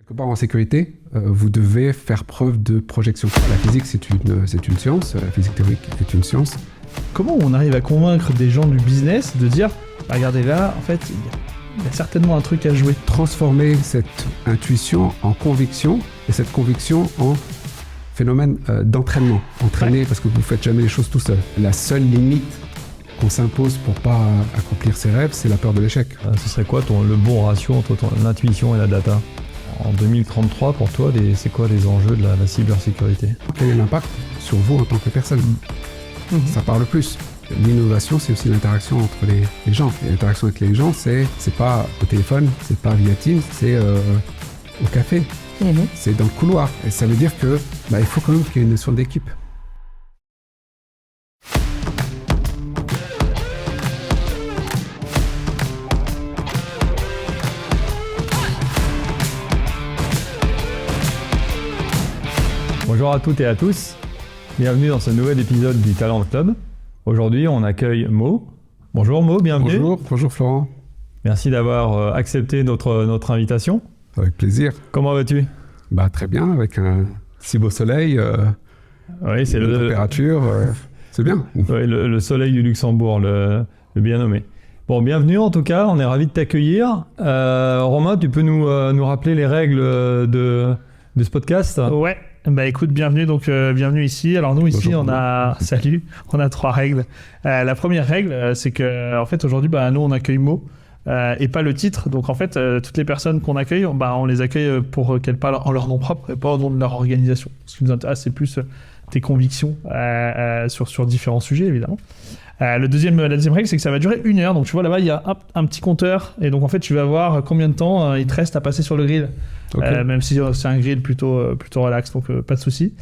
Quelque part en sécurité, vous devez faire preuve de projection. La physique, c'est une science, la physique théorique est une science. Comment on arrive à convaincre des gens du business de dire « Regardez là, en fait, il y a certainement un truc à jouer ». Transformer cette intuition en conviction, et cette conviction en phénomène d'entraînement. Entraîner parce que vous ne faites jamais les choses tout seul. La seule limite qu'on s'impose pour pas accomplir ses rêves, c'est la peur de l'échec. Ce serait quoi le bon ratio entre l'intuition et la data ? En 2033, pour toi, c'est quoi les enjeux de la cybersécurité ? Quel est l'impact sur vous en tant que personne ? Ça parle plus. L'innovation, c'est aussi l'interaction entre les gens. Et l'interaction avec les gens, c'est pas au téléphone, c'est pas via Teams, c'est au café. C'est dans le couloir. Et ça veut dire que il faut quand même qu'il y ait une notion d'équipe. Bonjour à toutes et à tous, bienvenue dans ce nouvel épisode du Talent Club. Aujourd'hui, on accueille Mo. Bonjour Mo, bienvenue. Bonjour Florent. Merci d'avoir accepté notre invitation. Avec plaisir. Comment vas-tu ? Très bien, avec un si beau soleil, oui, c'est la température, c'est bien. Oui, le soleil du Luxembourg, le bien nommé. Bon, bienvenue en tout cas, on est ravis de t'accueillir. Romain, tu peux nous rappeler les règles de ce podcast ? Ouais. Écoute, bienvenue ici. Alors nous ici, on a 3 règles. La première règle, c'est que en fait aujourd'hui, nous on accueille Mo et pas le titre. Donc en fait, toutes les personnes qu'on accueille, on les accueille pour qu'elles parlent en leur nom propre et pas au nom de leur organisation. Ce qui nous intéresse, c'est plus tes convictions sur différents sujets, évidemment. La deuxième règle, c'est que ça va durer 1 heure. Donc tu vois là-bas, il y a un petit compteur et donc en fait, tu vas voir combien de temps il te reste à passer sur le grill. Okay. Même si c'est un grill plutôt relax, donc pas de souci.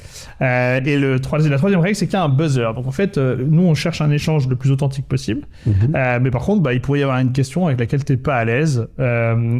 Et la troisième règle, c'est qu'il y a un buzzer. Donc en fait, nous on cherche un échange le plus authentique possible. Mais par contre, il pourrait y avoir une question avec laquelle t'es pas à l'aise.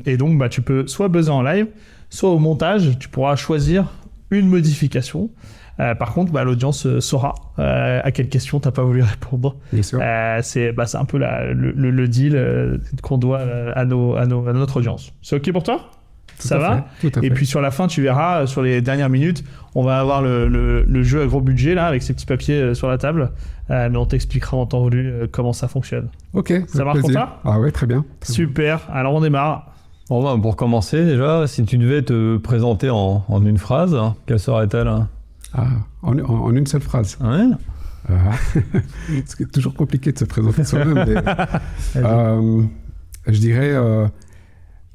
Et donc tu peux soit buzzer en live, soit au montage, tu pourras choisir une modification. Par contre, l'audience saura à quelle question t'as pas voulu répondre. Bien sûr. C'est un peu le deal qu'on doit à notre audience. C'est OK pour toi ? Ça va ? Et puis sur la fin, tu verras, sur les dernières minutes, on va avoir le jeu à gros budget là, avec ces petits papiers sur la table. Mais on t'expliquera en temps voulu comment ça fonctionne. Ok. Ça marche pour toi ? Ah ouais, très bien. Super. Alors on démarre. Bon, pour commencer déjà, si tu devais te présenter en une phrase, quelle serait-elle ? En une seule phrase. Ouais. C'est toujours compliqué de se présenter soi-même. Mais, je dirais...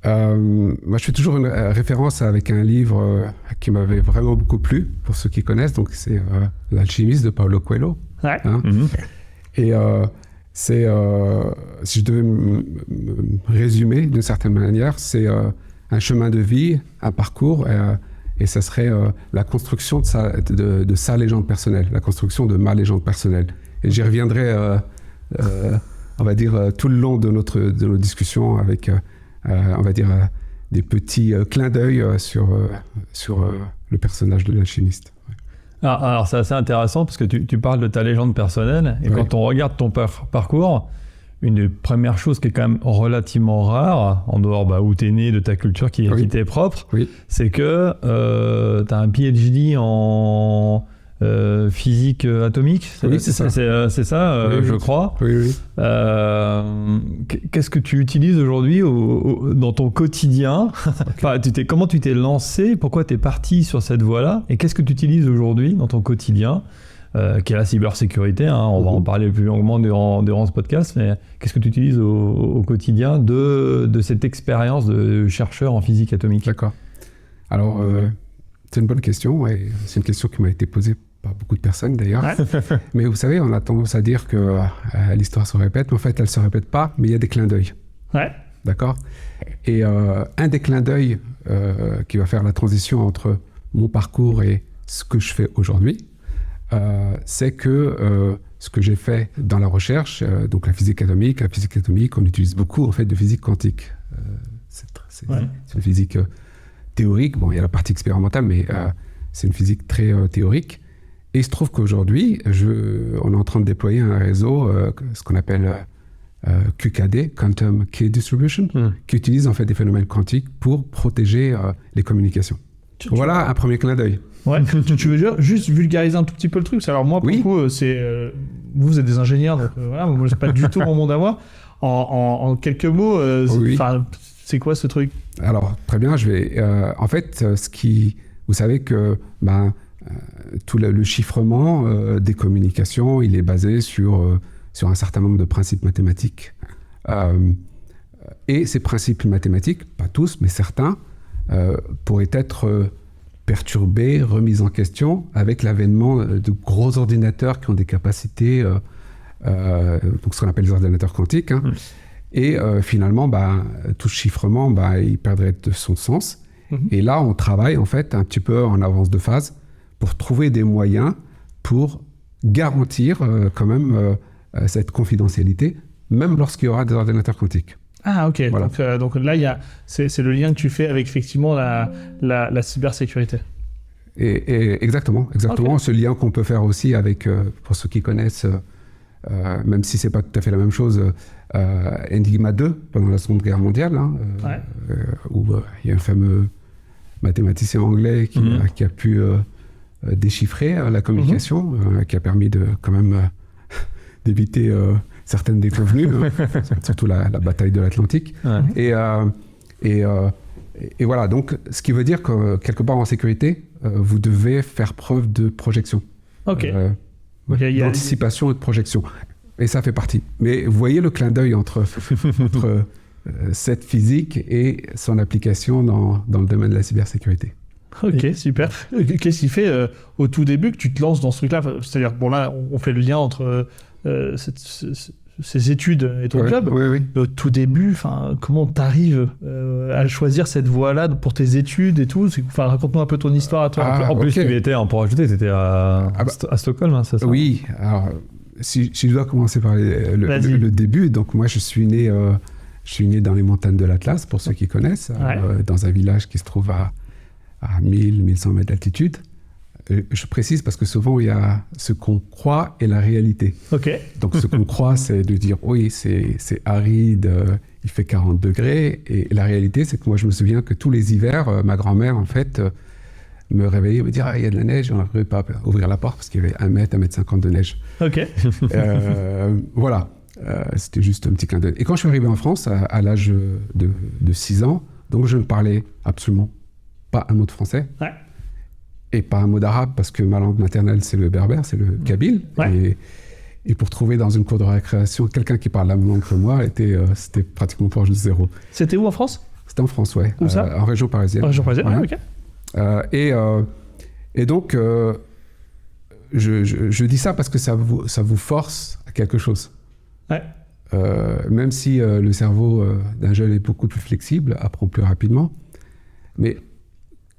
moi, je fais toujours une référence avec un livre qui m'avait vraiment beaucoup plu, pour ceux qui connaissent. Donc, c'est L'Alchimiste de Paulo Coelho. Ouais. Et c'est, si je devais me résumer d'une certaine manière, c'est un chemin de vie, un parcours, et ça serait la construction de sa légende personnelle, la construction de ma légende personnelle. Et j'y reviendrai, on va dire, tout le long de nos discussions avec... on va dire, des petits clins d'œil sur le personnage de l'alchimiste. Alors c'est assez intéressant parce que tu parles de ta légende personnelle et quand on regarde ton parcours, une des premières choses qui est quand même relativement rare, en dehors où tu es né, de ta culture qui t'est propre, c'est que tu as un PhD en... physique atomique, c'est ça, je crois. Oui. Qu'est-ce que tu utilises aujourd'hui dans ton quotidien ? Comment tu t'es lancé ? Pourquoi tu es parti sur cette voie-là ? Et qu'est-ce que tu utilises aujourd'hui dans ton quotidien, qui est la cybersécurité, on va en parler plus longuement durant ce podcast, mais qu'est-ce que tu utilises au quotidien de cette expérience de chercheur en physique atomique ? D'accord. Alors, c'est une bonne question, et c'est une question qui m'a été posée par beaucoup de personnes d'ailleurs. Ouais. Mais vous savez, on a tendance à dire que l'histoire se répète, mais en fait, elle ne se répète pas, mais il y a des clins d'œil. Ouais. D'accord ? Et un des clins d'œil qui va faire la transition entre mon parcours et ce que je fais aujourd'hui, c'est que ce que j'ai fait dans la recherche, donc la physique atomique, on utilise beaucoup en fait de physique quantique. C'est une physique théorique. Bon, il y a la partie expérimentale, mais c'est une physique très théorique. Et il se trouve qu'aujourd'hui, on est en train de déployer un réseau, ce qu'on appelle QKD, Quantum Key Distribution, qui utilise en fait des phénomènes quantiques pour protéger les communications. Voilà un premier clin d'œil. Ouais. Tu veux dire, juste vulgariser un tout petit peu le truc. Alors moi, pour le coup, vous êtes des ingénieurs, donc voilà, moi c'est pas du tout mon monde à moi. En quelques mots, c'est quoi ce truc? Alors très bien, je vais. En fait, vous savez que tout le chiffrement des communications, il est basé sur un certain nombre de principes mathématiques. Et ces principes mathématiques, pas tous, mais certains, pourraient être perturbés, remis en question avec l'avènement de gros ordinateurs qui ont des capacités, donc ce qu'on appelle les ordinateurs quantiques. Et finalement, tout ce chiffrement, il perdrait de son sens. Et là, on travaille en fait un petit peu en avance de phase pour trouver des moyens pour garantir quand même cette confidentialité, même lorsqu'il y aura des ordinateurs quantiques. Ah ok, voilà. Donc là, c'est le lien que tu fais avec effectivement la cybersécurité. Et exactement. Okay. Ce lien qu'on peut faire aussi avec, pour ceux qui connaissent, même si c'est pas tout à fait la même chose, Enigma 2 pendant la Seconde Guerre mondiale, où il y a un fameux mathématicien anglais qui a pu déchiffrer la communication, qui a permis de quand même d'éviter certaines déconvenues, surtout la bataille de l'Atlantique. Et voilà, donc ce qui veut dire que quelque part en sécurité, vous devez faire preuve de projection. D'anticipation et de projection. Et ça fait partie. Mais vous voyez le clin d'œil entre cette physique et son application dans le domaine de la cybersécurité. Ok, super. Qu'est-ce qui fait au tout début que tu te lances dans ce truc-là? C'est-à-dire, bon là, on fait le lien entre ces études et ton job. Oui. Au tout début, comment t'arrives à choisir cette voie-là pour tes études et tout? Raconte-nous un peu ton histoire à toi. En plus, tu étais, pour ajouter, tu étais à Stockholm, c'est ça? Oui, alors si je dois commencer par le début, donc moi je suis né dans les montagnes de l'Atlas, pour ceux qui connaissent, dans un village qui se trouve à 1000-1100 mètres d'altitude. Je précise parce que souvent il y a ce qu'on croit et la réalité. Donc ce qu'on croit, c'est de dire oui, c'est aride, il fait 40 degrés, et la réalité, c'est que moi je me souviens que tous les hivers, ma grand-mère en fait me réveillait, me dire il y a de la neige, on n'arrivait pas à ouvrir la porte parce qu'il y avait 1 mètre, 1,50 m de neige. Voilà, c'était juste un petit clin d'œil. Et quand je suis arrivé en France à l'âge de 6 ans, donc je ne parlais absolument pas un mot de français. Et pas un mot d'arabe, parce que ma langue maternelle, c'est le berbère, c'est le kabyle. Et pour trouver dans une cour de récréation quelqu'un qui parle la même langue que moi, c'était pratiquement proche de zéro. C'était où en France? C'était en France, ouais. Où ça? En région parisienne. En région parisienne, et donc, je dis ça parce que ça vous force à quelque chose. Même si le cerveau d'un jeune est beaucoup plus flexible, apprend plus rapidement, mais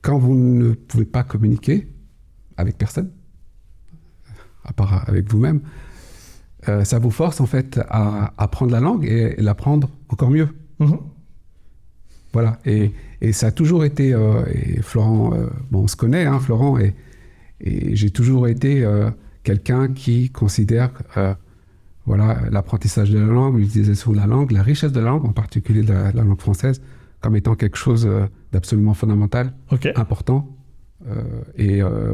quand vous ne pouvez pas communiquer avec personne, à part avec vous-même, ça vous force en fait à apprendre la langue et l'apprendre encore mieux. Voilà, et ça a toujours été, et Florent, on se connaît, Florent, et j'ai toujours été quelqu'un qui considère l'apprentissage de la langue, l'utilisation de la langue, la richesse de la langue, en particulier de la langue française, comme étant quelque chose d'absolument fondamental, important.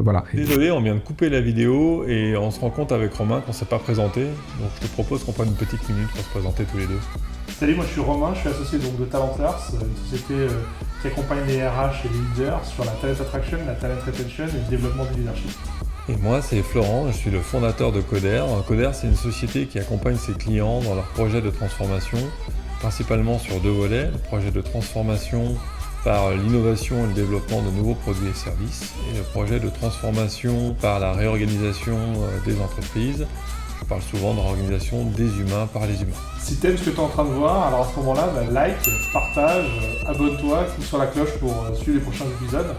Voilà. Désolé, on vient de couper la vidéo et on se rend compte avec Romain qu'on ne s'est pas présenté. Donc je te propose qu'on prenne une petite minute pour se présenter tous les deux. Salut, moi je suis Romain, je suis associé donc de Talenters, une société qui accompagne les RH et les leaders sur la talent attraction, la talent retention et le développement du leadership. Et moi, c'est Florent, je suis le fondateur de Coder. Coder, c'est une société qui accompagne ses clients dans leurs projets de transformation, principalement sur 2 volets, le projet de transformation par l'innovation et le développement de nouveaux produits et services, et le projet de transformation par la réorganisation des entreprises. Je parle souvent de réorganisation des humains par les humains. Si tu aimes ce que tu es en train de voir, alors à ce moment-là, like, partage, abonne-toi, clique sur la cloche pour suivre les prochains épisodes.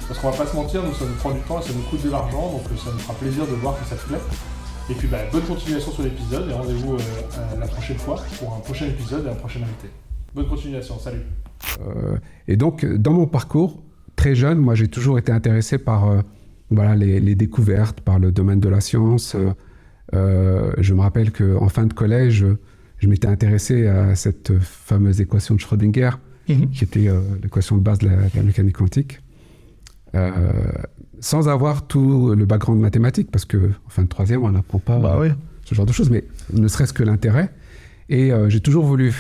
Parce qu'on va pas se mentir, nous ça nous prend du temps et ça nous coûte de l'argent, donc ça nous fera plaisir de voir que ça te plaît. Et puis bonne continuation sur l'épisode et rendez-vous la prochaine fois pour un prochain épisode et un prochain invité. Bonne continuation, salut. Et donc, dans mon parcours, très jeune, moi j'ai toujours été intéressé par les découvertes, par le domaine de la science. Je me rappelle qu'en fin de collège, je m'étais intéressé à cette fameuse équation de Schrödinger, qui était l'équation de base de la mécanique quantique, sans avoir tout le background mathématique, parce que en fin de troisième, on n'apprend pas ce genre de choses, mais ne serait-ce que l'intérêt. Et j'ai toujours voulu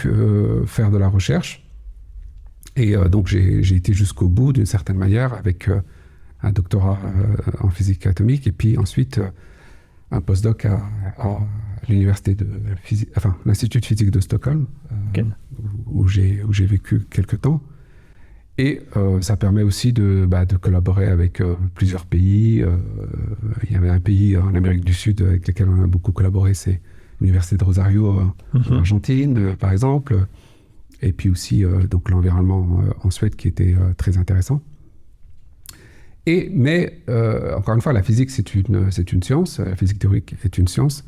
faire de la recherche. Et donc, j'ai été jusqu'au bout, d'une certaine manière, avec un doctorat en physique atomique, et puis ensuite un postdoc à l'université de physique, enfin l'Institut de physique de Stockholm, où j'ai vécu quelques temps. Et ça permet aussi de collaborer avec plusieurs pays. Il y avait un pays en Amérique du Sud avec lequel on a beaucoup collaboré, c'est l'Université de Rosario en Argentine, par exemple. Et puis aussi donc l'environnement en Suède qui était très intéressant. Mais encore une fois, la physique, c'est une science. La physique théorique est une science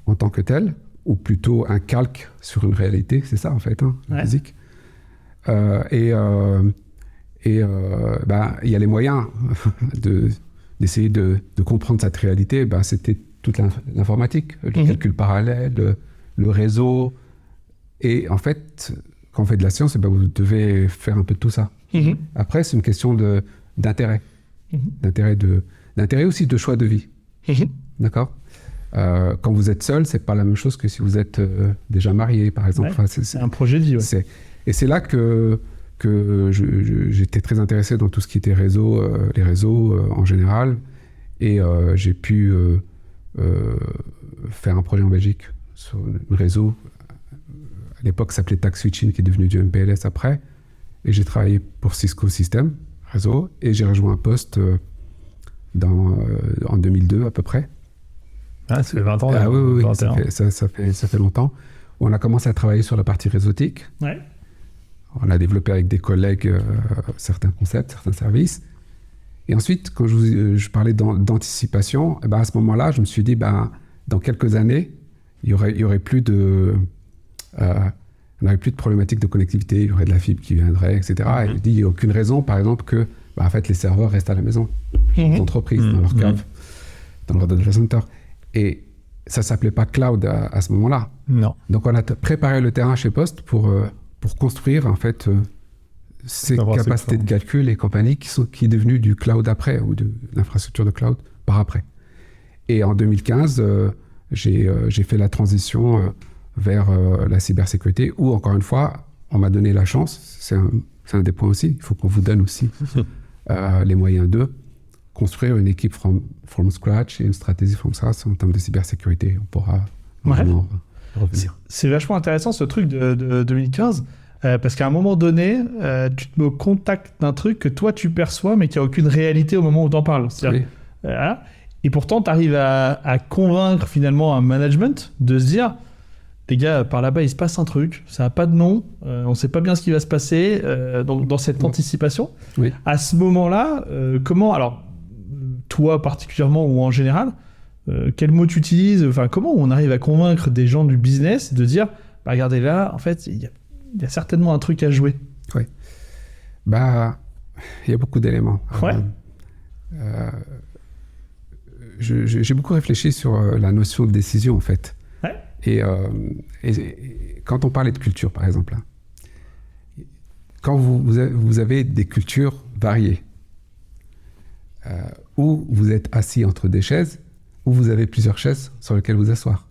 en tant que telle, ou plutôt un calque sur une réalité. C'est ça, en fait, la physique. Il y a les moyens d'essayer de comprendre cette réalité. C'était toute l'informatique, le calcul parallèle, le réseau. Et en fait, quand on fait de la science, vous devez faire un peu de tout ça. Après, c'est une question d'intérêt. D'intérêt aussi de choix de vie. D'accord ? Quand vous êtes seul, c'est pas la même chose que si vous êtes déjà marié, par exemple. Enfin, c'est un projet de vie. Et c'est là que j'étais très intéressé dans tout ce qui était les réseaux en général. Et j'ai pu faire un projet en Belgique sur un réseau. À l'époque, ça s'appelait TAC Switching, qui est devenu du MPLS après. Et j'ai travaillé pour Cisco Systems, réseau. Et j'ai rejoint un poste en 2002 à peu près. Ah, ça fait 20 ans. Oui, ça fait longtemps. On a commencé à travailler sur la partie réseautique. Ouais. On a développé avec des collègues certains concepts, certains services. Et ensuite, quand je parlais d'anticipation, à ce moment-là, je me suis dit, dans quelques années, il y aurait plus de problématiques de connectivité, il y aurait de la fibre qui viendrait, etc. Et je dis, il n'y a aucune raison, par exemple, que en fait, les serveurs restent à la maison, les entreprises, dans leur cave, dans leur data center. Et ça ne s'appelait pas cloud à ce moment-là. Non. Donc, on a préparé le terrain chez Post pour construire, en fait, ces capacités de calcul et compagnie qui est devenue du cloud après, ou de l'infrastructure de cloud par après. Et en 2015, j'ai fait la transition vers la cybersécurité, où, encore une fois, on m'a donné la chance, c'est un des points aussi, il faut qu'on vous donne aussi les moyens de construire une équipe from scratch et une stratégie from scratch en termes de cybersécurité. On pourra vraiment revenir. C'est vachement intéressant ce truc de 2015, parce qu'à un moment donné, tu te mets au contact d'un truc que toi tu perçois, mais qui n'a aucune réalité au moment où tu en parles. Et pourtant, tu arrives à convaincre finalement un management de se dire, les gars, par là-bas, il se passe un truc, ça n'a pas de nom, on ne sait pas bien ce qui va se passer, donc dans cette anticipation. Oui. À ce moment-là, comment, alors, toi particulièrement ou en général, quel mot tu utilises, enfin, comment on arrive à convaincre des gens du business de dire, regardez là, en fait, il y a certainement un truc à jouer. Oui. Il y a beaucoup d'éléments. Ouais. J'ai beaucoup réfléchi sur la notion de décision, en fait. Ouais. Et quand on parlait de culture, par exemple, quand vous avez des cultures variées, où vous êtes assis entre des chaises, où vous avez plusieurs chaises sur lesquelles vous asseoir.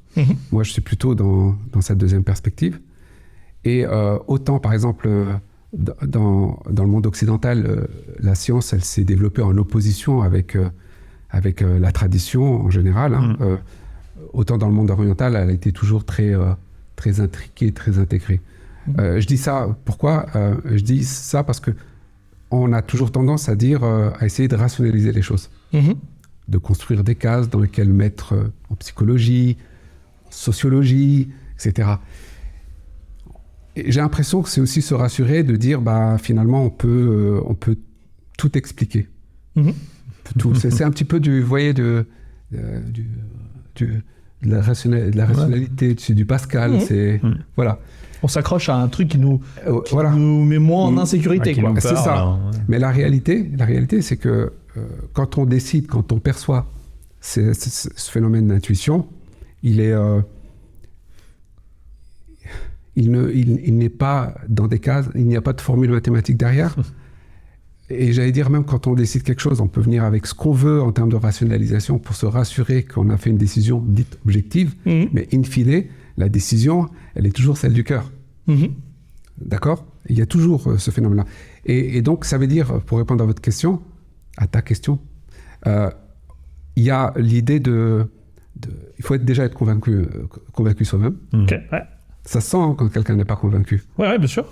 Moi, je suis plutôt dans cette deuxième perspective. Et autant, par exemple, dans le monde occidental, la science, elle s'est développée en opposition avec la tradition en général. Autant dans le monde oriental, elle a été toujours très intriquée, très intégrée. Je dis ça, pourquoi je dis ça parce que on a toujours tendance à essayer de rationaliser les choses. De construire des cases dans lesquelles mettre en psychologie, en sociologie, etc. Et j'ai l'impression que c'est aussi se rassurer de dire, finalement, on peut tout expliquer. Tout. C'est un petit peu de la rationalité, du Pascal. Voilà. On s'accroche à un truc qui nous met moins en insécurité. C'est ça. Mais la réalité, c'est que quand on décide, quand on perçoit ce phénomène d'intuition, il est il n'est pas dans des cases, il n'y a pas de formule mathématique derrière. Et j'allais dire, même quand on décide quelque chose, on peut venir avec ce qu'on veut en termes de rationalisation pour se rassurer qu'on a fait une décision dite objective, mais in fine, la décision, elle est toujours celle du cœur. D'accord ? Il y a toujours ce phénomène-là. Et donc, ça veut dire, pour répondre à votre question, à ta question, il y a l'idée il faut déjà être convaincu soi-même. Ok, ouais. Ça se sent quand quelqu'un n'est pas convaincu. Ouais, bien sûr.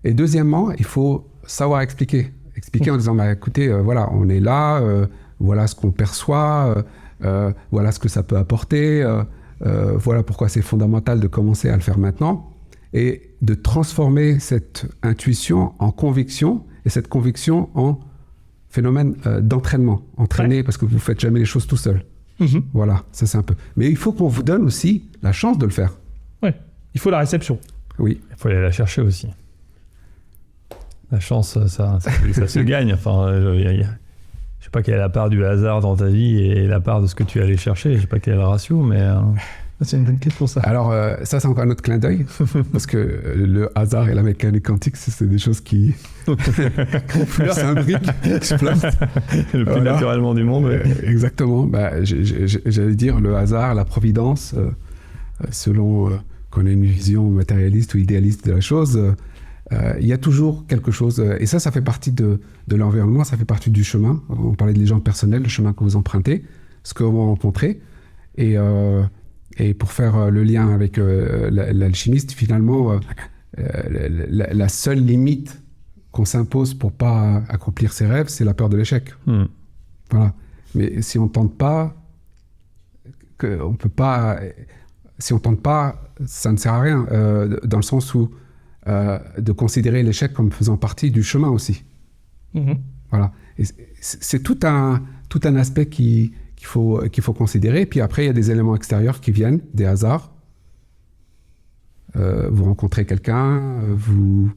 Et deuxièmement, il faut savoir expliquer. Expliquer en disant, écoutez, voilà, on est là, voilà ce qu'on perçoit, voilà ce que ça peut apporter, voilà pourquoi c'est fondamental de commencer à le faire maintenant, et de transformer cette intuition en conviction, et cette conviction en phénomène d'entraînement. Entraîner, parce que vous ne faites jamais les choses tout seul. Voilà, ça c'est un peu. Mais il faut qu'on vous donne aussi la chance de le faire. Ouais, il faut la réception. Oui. Il faut aller la chercher aussi. La chance, ça se gagne. Enfin, je sais pas quelle est la part du hasard dans ta vie et la part de ce que tu es allé chercher. Je sais pas quel est le ratio, mais... C'est une bonne question, ça. Alors, ça, c'est encore un autre clin d'œil, parce que le hasard et la mécanique quantique, c'est des choses qui s'imbriquent, explosent. Le plus naturellement du monde. Ouais. Exactement. J'allais dire le hasard, la providence, selon qu'on ait une vision matérialiste ou idéaliste de la chose, il y a toujours quelque chose. Et ça fait partie de l'environnement, ça fait partie du chemin. On parlait de légendes personnelles, le chemin que vous empruntez, ce que vous rencontrez. Et pour faire le lien avec l'alchimiste, finalement, la seule limite qu'on s'impose pour pas accomplir ses rêves, c'est la peur de l'échec. Voilà. Mais si on tente pas, si on tente pas, ça ne sert à rien, dans le sens où de considérer l'échec comme faisant partie du chemin aussi. Voilà. Et c'est tout un aspect qu'il faut considérer. Puis après, il y a des éléments extérieurs qui viennent, des hasards. Vous rencontrez quelqu'un, vous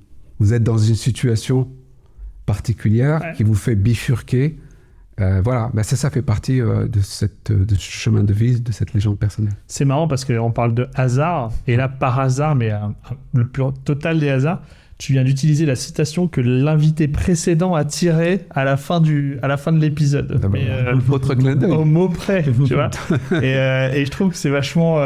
êtes dans une situation particulière qui vous fait bifurquer. Voilà, ça fait partie de ce chemin de vie, de cette légende personnelle. C'est marrant parce qu'on parle de hasard, et là, par hasard, mais le plus total des hasards, tu viens d'utiliser la citation que l'invité précédent a tirée à la fin de l'épisode. Votre clin d'œil. Au mot près, tu vois. Et je trouve que c'est vachement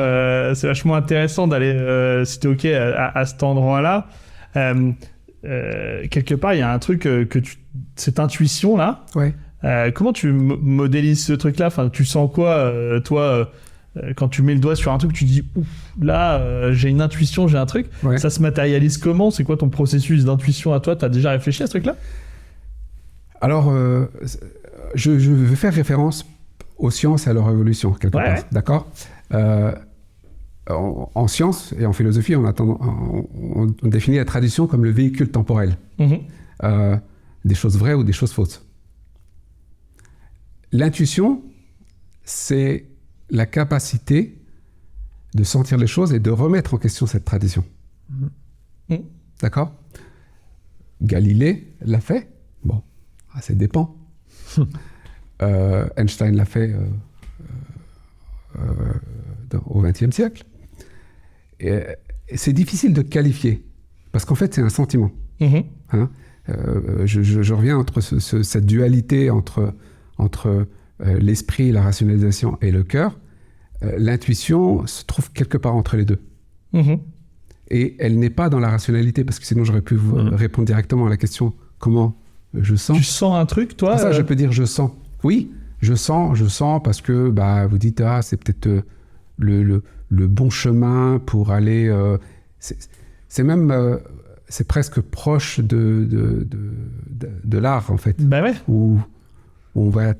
intéressant d'aller, si t'es OK, à cet endroit-là. Quelque part, il y a un truc cette intuition-là. Ouais. Comment tu modélises ce truc-là ? Enfin, tu sens quoi, toi quand tu mets le doigt sur un truc, tu dis ouf, là j'ai une intuition, j'ai un truc. Ouais. Ça se matérialise comment ? C'est quoi ton processus d'intuition à toi ? Tu as déjà réfléchi à ce truc-là ? Alors, je veux faire référence aux sciences et à leur évolution, quelque part. D'accord ? En sciences et en philosophie, on définit la tradition comme le véhicule temporel. Des choses vraies ou des choses fausses. L'intuition, c'est la capacité de sentir les choses et de remettre en question cette tradition. D'accord ? Galilée l'a fait. Bon, ça dépend. Einstein l'a fait au XXe siècle. Et c'est difficile de qualifier, parce qu'en fait, c'est un sentiment. Hein ? Je reviens entre cette dualité entre l'esprit, la rationalisation et le cœur. L'intuition se trouve quelque part entre les deux. Et elle n'est pas dans la rationalité, parce que sinon j'aurais pu vous répondre directement à la question comment je sens. Tu sens un truc, toi ? Ça, je peux dire je sens. Oui, je sens parce que vous dites c'est peut-être le bon chemin pour aller. C'est même c'est presque proche de l'art en fait. Bah ouais. Où on va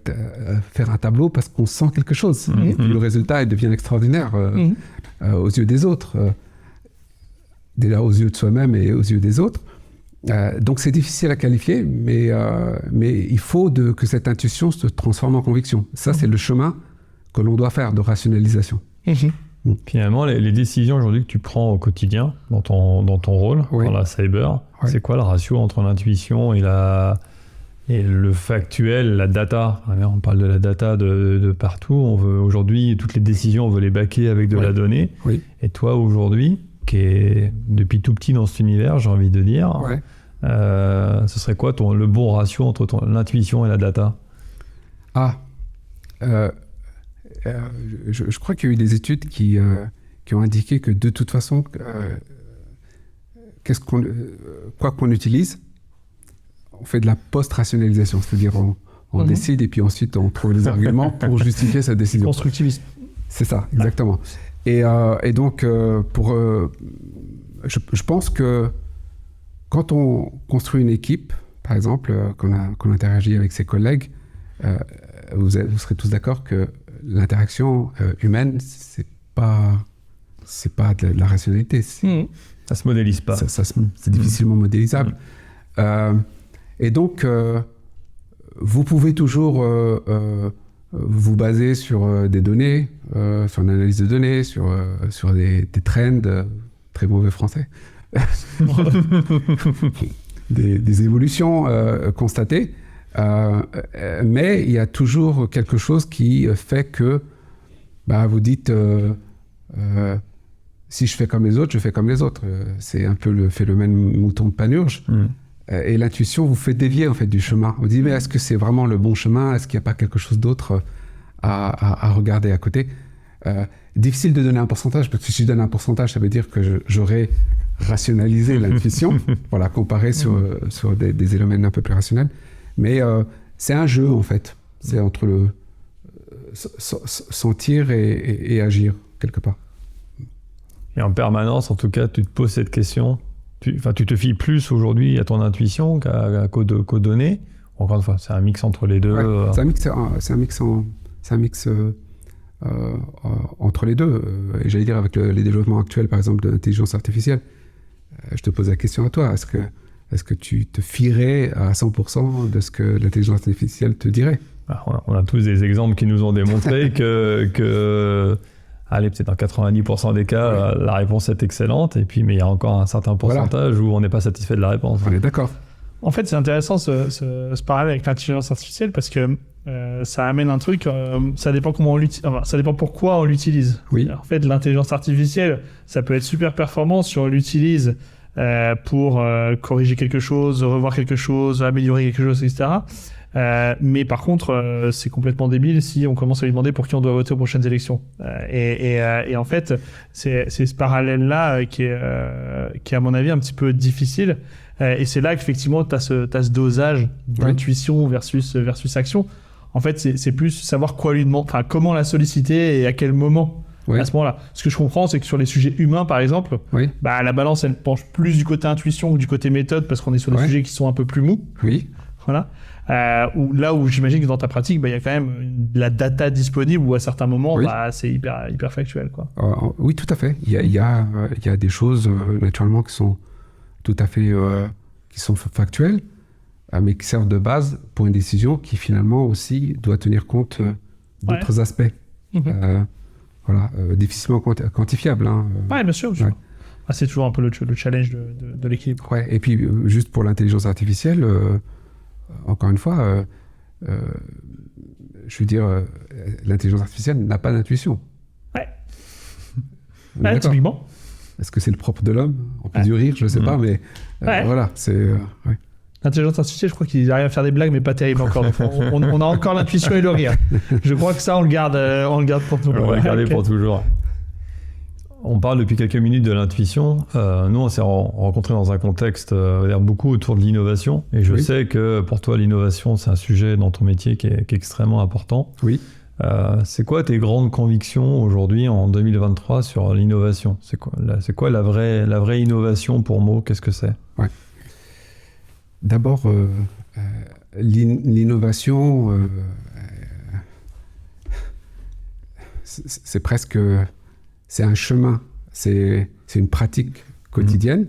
faire un tableau parce qu'on sent quelque chose. Et puis le résultat, il devient extraordinaire aux yeux des autres. Déjà aux yeux de soi-même et aux yeux des autres. Donc c'est difficile à qualifier, mais il faut que cette intuition se transforme en conviction. Ça, c'est le chemin que l'on doit faire de rationalisation. Finalement, les décisions aujourd'hui que tu prends au quotidien, dans ton rôle, dans la cyber, c'est quoi le ratio entre l'intuition et le factuel, la data? On parle de la data de partout. Aujourd'hui, toutes les décisions, on veut les baquer avec de la donnée. Et toi, aujourd'hui, qui est depuis tout petit dans cet univers, j'ai envie de dire. Ouais. Ce serait quoi le bon ratio entre l'intuition et la data? Je crois qu'il y a eu des études qui ont indiqué que de toute façon, quoi qu'on utilise, on fait de la post-rationalisation, c'est-à-dire on décide et puis ensuite on trouve les arguments pour justifier sa décision. Constructivisme. C'est ça, exactement. Et donc, je pense que quand on construit une équipe, par exemple, qu'on interagit avec ses collègues, vous serez tous d'accord que l'interaction humaine, c'est pas de la rationalité. Ça se modélise pas. C'est difficilement modélisable. Et donc, vous pouvez toujours vous baser sur des données, sur une analyse de données, sur des trends, très mauvais français, des évolutions constatées. Mais il y a toujours quelque chose qui fait que vous dites si je fais comme les autres, je fais comme les autres. C'est un peu le phénomène mouton de Panurge. Et l'intuition vous fait dévier en fait du chemin. Vous dites mais est-ce que c'est vraiment le bon chemin? Est-ce qu'il n'y a pas quelque chose d'autre à regarder à côté? Difficile de donner un pourcentage, parce que si je donne un pourcentage, ça veut dire que j'aurais rationalisé l'intuition, voilà, comparé sur des éléments un peu plus rationnels. Mais c'est un jeu, en fait. C'est entre le sentir et agir, quelque part. Et en permanence, en tout cas, tu te poses cette question. Tu te fies plus aujourd'hui à ton intuition qu'aux données. Encore une fois, c'est un mix entre les deux. Ouais, c'est un mix entre les deux. Et j'allais dire, avec les développements actuels, par exemple, de l'intelligence artificielle, je te pose la question à toi. Est-ce que tu te fierais à 100% de ce que l'intelligence artificielle te dirait? On a tous des exemples qui nous ont démontré que allez, peut-être dans 90% des cas, la réponse est excellente. Et puis, mais il y a encore un certain pourcentage où on n'est pas satisfait de la réponse. On est d'accord. En fait, c'est intéressant ce parallèle avec l'intelligence artificielle parce que ça amène un truc. Ça dépend comment on l'utilise. Enfin, ça dépend pourquoi on l'utilise. Oui. En fait, l'intelligence artificielle, ça peut être super performant si on l'utilise pour corriger quelque chose, revoir quelque chose, améliorer quelque chose, etc. Mais par contre, c'est complètement débile si on commence à lui demander pour qui on doit voter aux prochaines élections. Et en fait, c'est ce parallèle-là qui est à mon avis un petit peu difficile. Et c'est là qu'effectivement, tu as ce dosage d'intuition versus action. En fait, c'est plus savoir quoi lui demander, enfin comment la solliciter et à quel moment. Oui. À ce moment-là. Ce que je comprends, c'est que sur les sujets humains, par exemple, la balance, elle penche plus du côté intuition que du côté méthode parce qu'on est sur des sujets qui sont un peu plus mous. Oui. Voilà. Là où j'imagine que dans ta pratique, il y a quand même de la data disponible où à certains moments, c'est hyper factuel, quoi. Oui, tout à fait. Il y a des choses, naturellement, qui sont tout à fait qui sont factuelles, mais qui servent de base pour une décision qui, finalement, aussi doit tenir compte d'autres aspects. Difficilement quantifiable. Oui, bien sûr. C'est toujours un peu le challenge de l'équilibre. Ouais, et puis, juste pour l'intelligence artificielle, encore une fois, je veux dire, l'intelligence artificielle n'a pas d'intuition. Ouais, typiquement. Est-ce que c'est le propre de l'homme? On peut du rire, je ne sais pas, mais voilà, c'est... L'intelligence artificielle, je crois qu'ils arrivent à faire des blagues, mais pas terribles encore. Donc on a encore l'intuition et le rire. Je crois que ça, on le garde pour toujours. On va le garder pour toujours. On parle depuis quelques minutes de l'intuition. Nous, on s'est rencontrés dans un contexte beaucoup autour de l'innovation. Et je sais que pour toi, l'innovation, c'est un sujet dans ton métier qui est extrêmement important. Oui. C'est quoi tes grandes convictions aujourd'hui, en 2023, sur l'innovation? C'est quoi la vraie innovation pour Mo? Qu'est-ce que c'est? D'abord, l'innovation, c'est presque... C'est un chemin, c'est une pratique quotidienne,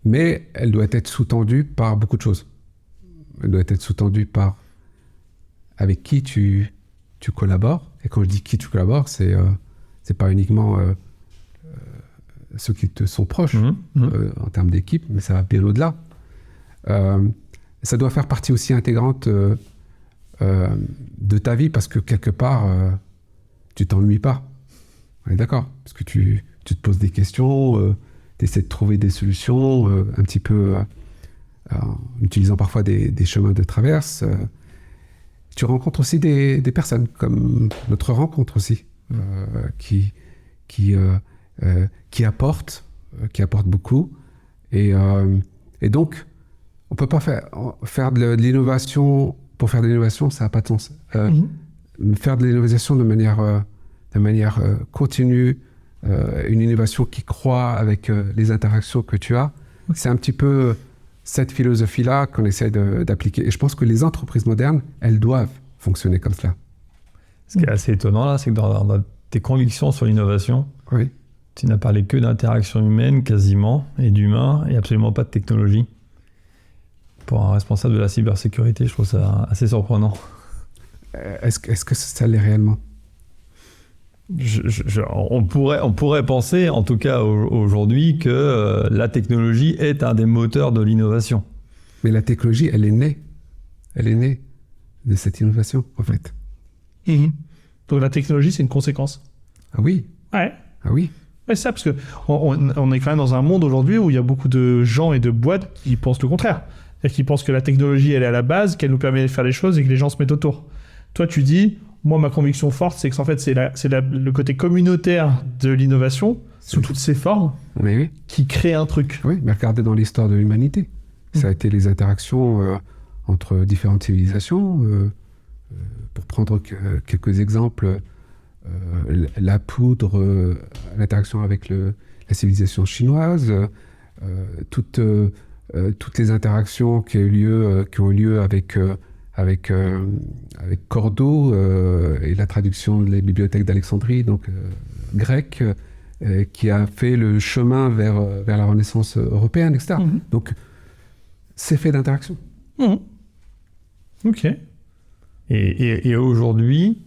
mais elle doit être sous-tendue par beaucoup de choses. Elle doit être sous-tendue par avec qui tu collabores. Et quand je dis qui tu collabores, c'est pas uniquement ceux qui te sont proches en termes d'équipe, mais ça va bien au-delà. Ça doit faire partie aussi intégrante de ta vie, parce que quelque part... tu t'ennuies pas. On est d'accord? Parce que tu tu te poses des questions, tu essaies de trouver des solutions, un petit peu en utilisant parfois des chemins de traverse. Tu rencontres aussi des personnes, comme notre rencontre aussi, qui apportent beaucoup. Et donc, on ne peut pas faire de l'innovation. Pour faire de l'innovation, ça n'a pas de sens. Faire de l'innovation de manière continue, une innovation qui croît avec les interactions que tu as, c'est un petit peu cette philosophie-là qu'on essaie d'appliquer. Et je pense que les entreprises modernes, elles doivent fonctionner comme cela. Ce qui est assez étonnant là, c'est que dans tes convictions sur l'innovation, oui. Tu n'as parlé que d'interaction humaine quasiment, et d'humain, et absolument pas de technologie. Pour un responsable de la cybersécurité, je trouve ça assez surprenant. Est-ce que ça l'est réellement ? On pourrait penser, en tout cas aujourd'hui, que la technologie est un des moteurs de l'innovation. Mais la technologie, elle est née. Elle est née de cette innovation, en fait. Donc la technologie, c'est une conséquence. Ah oui. Ouais. Ah oui. Ouais, c'est ça, parce qu'on est quand même dans un monde aujourd'hui où il y a beaucoup de gens et de boîtes qui pensent le contraire. C'est-à-dire qu'ils pensent que la technologie, elle est à la base, qu'elle nous permet de faire les choses et que les gens se mettent autour. Toi, tu dis, moi, ma conviction forte, c'est que en fait, c'est le côté communautaire de l'innovation, sous toutes ses formes, qui crée un truc. Oui, mais regardez dans l'histoire de l'humanité. Ça a été les interactions entre différentes civilisations. Pour prendre quelques exemples, la poudre, l'interaction avec la civilisation chinoise, toutes les interactions qui ont eu lieu avec Cordoue et la traduction des bibliothèques d'Alexandrie, donc grecque, qui a fait le chemin vers la Renaissance européenne, etc. Donc, c'est fait d'interaction. Ok. Et aujourd'hui,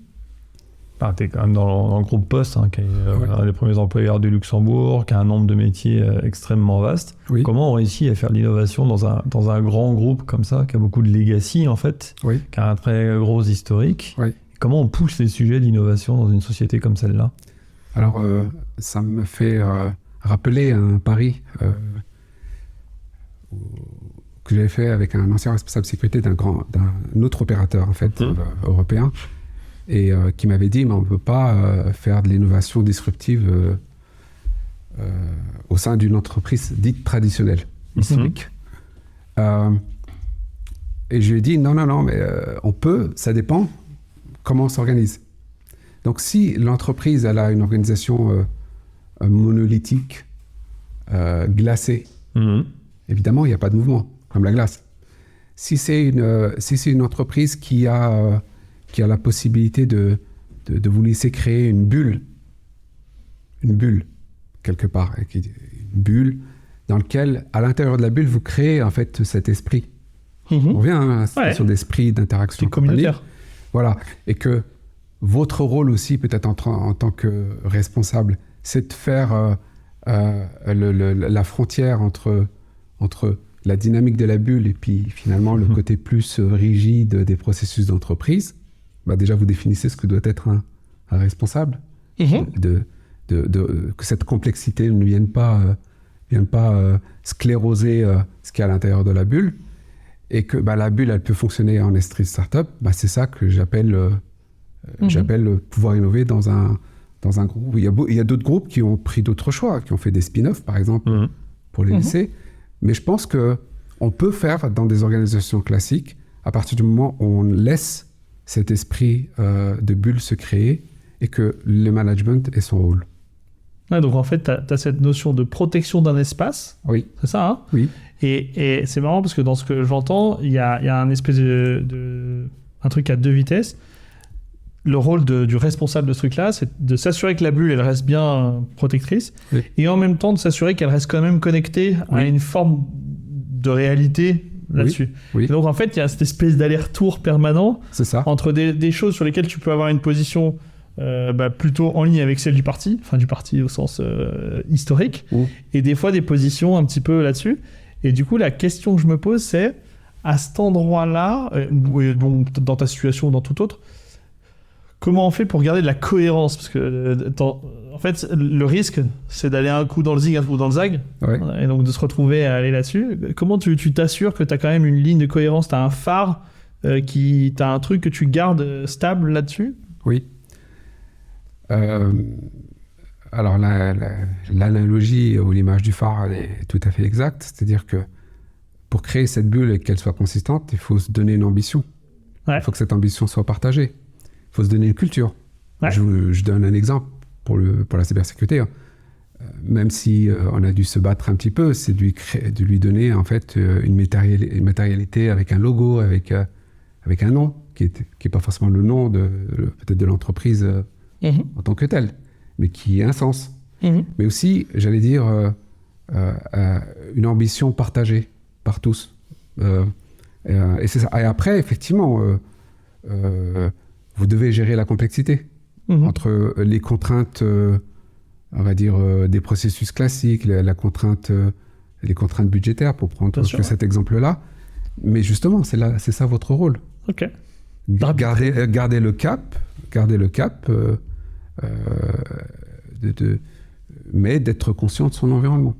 tu es quand même dans le groupe Poste, qui est un des premiers employeurs du Luxembourg, qui a un nombre de métiers extrêmement vaste. Oui. Comment on réussit à faire de l'innovation dans un grand groupe comme ça, qui a beaucoup de legacy en fait, qui a un très gros historique Comment on pousse les sujets d'innovation dans une société comme celle-là ? Alors, ça me fait rappeler un pari que j'avais fait avec un ancien responsable de sécurité d'un autre opérateur en fait, européen, et qui m'avait dit, mais on ne peut pas faire de l'innovation disruptive au sein d'une entreprise dite traditionnelle, historique. Et je lui ai dit, non, mais on peut, ça dépend comment on s'organise. Donc si l'entreprise elle a une organisation monolithique, glacée, évidemment, il n'y a pas de mouvement, comme la glace. Si c'est une entreprise qui a la possibilité de vous laisser créer une bulle, quelque part, une bulle dans laquelle, à l'intérieur de la bulle, vous créez en fait cet esprit. On revient à la situation d'esprit, d'interaction communautaire. Voilà, et que votre rôle aussi, peut-être en tant que responsable, c'est de faire la frontière entre la dynamique de la bulle et puis finalement le côté plus rigide des processus d'entreprise. Bah déjà, vous définissez ce que doit être un responsable. Que cette complexité ne vienne pas scléroser ce qu'il y a à l'intérieur de la bulle, et que la bulle, elle peut fonctionner en esprit startup. C'est ça que j'appelle pouvoir innover dans un groupe. Il y a d'autres groupes qui ont pris d'autres choix, qui ont fait des spin-offs, par exemple, pour les laisser. Mais je pense qu'on peut faire dans des organisations classiques, à partir du moment où on laisse cet esprit de bulle se créer et que le management est son rôle. Ouais, donc en fait, tu as cette notion de protection d'un espace. Oui. C'est ça, hein ? Oui. Et c'est marrant parce que dans ce que j'entends, il y a un espèce un truc à deux vitesses. Le rôle du responsable de ce truc-là, c'est de s'assurer que la bulle, elle reste bien protectrice, et en même temps de s'assurer qu'elle reste quand même connectée à une forme de réalité là-dessus. Et donc en fait, il y a cette espèce d'aller-retour permanent entre des choses sur lesquelles tu peux avoir une position plutôt en ligne avec celle du parti, enfin du parti au sens historique, et des fois des positions un petit peu là-dessus. Et du coup, la question que je me pose, c'est, à cet endroit-là, dans ta situation ou dans tout autre, comment on fait pour garder de la cohérence ? Parce que en fait, le risque, c'est d'aller un coup dans le zig, un coup dans le zag, et donc de se retrouver à aller là-dessus. Comment tu t'assures que tu as quand même une ligne de cohérence, tu as un phare, tu as un truc que tu gardes stable là-dessus? Oui. Alors, l'analogie ou l'image du phare est tout à fait exacte. C'est-à-dire que pour créer cette bulle et qu'elle soit consistante, il faut se donner une ambition. Il faut que cette ambition soit partagée. Il faut se donner une culture. Je donne un exemple pour la cybersécurité. Même si on a dû se battre un petit peu, c'est de lui donner en fait une matérialité avec un logo, avec un nom, qui est pas forcément le nom peut-être de l'entreprise en tant que telle, mais qui a un sens. Mais aussi, j'allais dire, une ambition partagée par tous. Et c'est ça. Et après, effectivement, vous devez gérer la complexité entre les contraintes, on va dire, des processus classiques, les contraintes budgétaires, pour prendre cet exemple-là. Mais justement, c'est ça votre rôle. Ok. Garder le cap, mais d'être conscient de son environnement.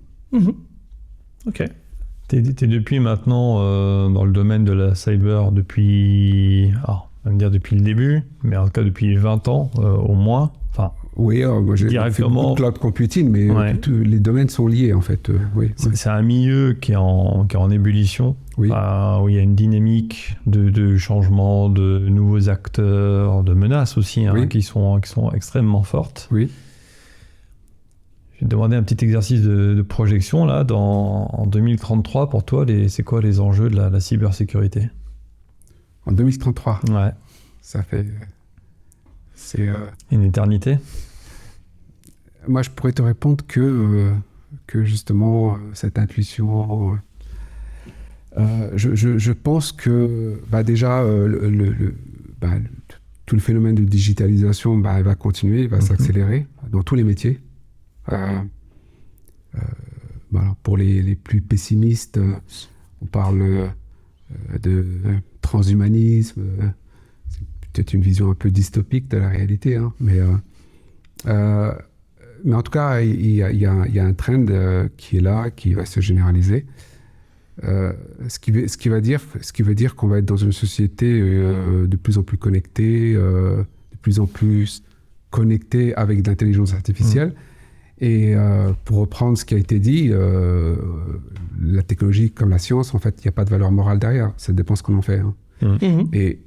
Ok. T'es depuis maintenant dans le domaine de la cyber depuis, on va me dire depuis le début, mais en tout cas depuis 20 ans au moins. Enfin, oui, moi j'ai fait beaucoup de cloud computing, mais tous les domaines sont liés en fait. C'est un milieu qui est en ébullition, où il y a une dynamique de changement, de nouveaux acteurs, de menaces aussi, qui sont extrêmement fortes. Oui. Je vais te demander un petit exercice de projection là. En 2033, pour toi, c'est quoi les enjeux de la cybersécurité? En 2033. Ouais. Ça fait. C'est une éternité. Moi, je pourrais te répondre que justement cette intuition. Je pense que déjà tout le phénomène de digitalisation va continuer, il va s'accélérer dans tous les métiers. Pour les plus pessimistes, on parle de transhumanisme. C'est peut-être une vision un peu dystopique de la réalité, mais en tout cas, il y a un trend qui est là, qui va se généraliser. Ce qui veut dire qu'on va être dans une société de plus en plus connectée, de plus en plus connectée avec de l'intelligence artificielle. Et pour reprendre ce qui a été dit, la technologie comme la science, en fait, il n'y a pas de valeur morale derrière. Ça dépend ce qu'on en fait. Et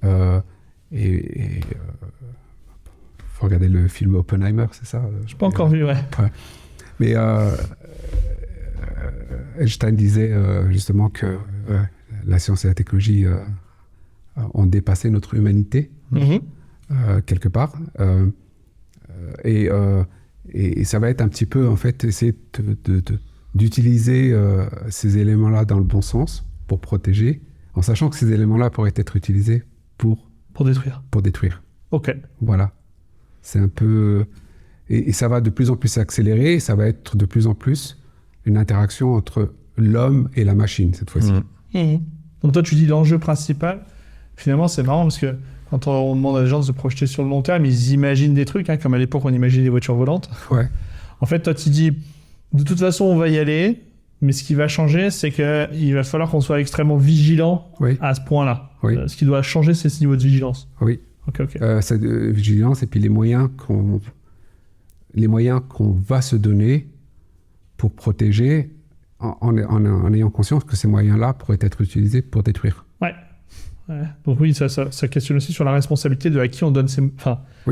faut regarder le film Oppenheimer, c'est ça? Je n'ai pas encore vu, ouais. Mais Einstein disait justement que la science et la technologie ont dépassé notre humanité, quelque part. Et ça va être un petit peu, en fait, essayer d'utiliser ces éléments-là dans le bon sens pour protéger, en sachant que ces éléments-là pourraient être utilisés pour détruire. Pour détruire. Ok. Voilà. C'est un peu... Et ça va de plus en plus s'accélérer, et ça va être de plus en plus une interaction entre l'homme et la machine, cette fois-ci. Donc toi, tu dis l'enjeu principal. Finalement, c'est marrant parce que quand on demande à des gens de se projeter sur le long terme, ils imaginent des trucs, comme à l'époque on imaginait des voitures volantes. Ouais. En fait, toi, tu dis, de toute façon, on va y aller, mais ce qui va changer, c'est qu'il va falloir qu'on soit extrêmement vigilant à ce point-là. Oui. Ce qui doit changer, c'est ce niveau de vigilance. Oui. Ok. Cette vigilance et puis les moyens qu'on va se donner pour protéger en ayant conscience que ces moyens-là pourraient être utilisés pour détruire. Ouais. Donc oui, ça questionne aussi sur la responsabilité de à qui on donne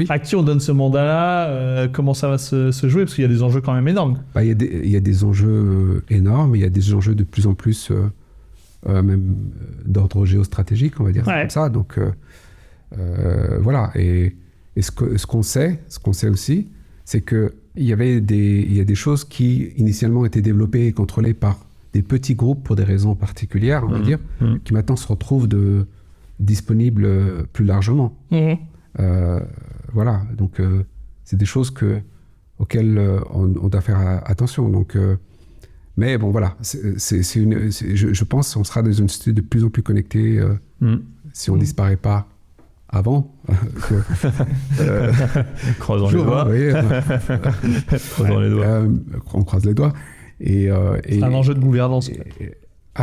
à qui on donne ce mandat-là, comment ça va se jouer, parce qu'il y a des enjeux quand même énormes. Il y a des enjeux énormes, il y a des enjeux de plus en plus même d'ordre géostratégique, on va dire comme ça. Donc voilà. Et ce qu'on sait aussi, c'est que il y a des choses qui initialement étaient développées et contrôlées par des petits groupes pour des raisons particulières, on va dire, qui maintenant se retrouvent disponibles plus largement. Voilà, donc c'est des choses auxquelles on doit faire attention. Donc, mais bon, voilà, je pense qu'on sera dans une société de plus en plus connectée si on ne disparaît pas avant. Croisons les doigts. Croisons les doigts. On croise les doigts. C'est un enjeu de gouvernance.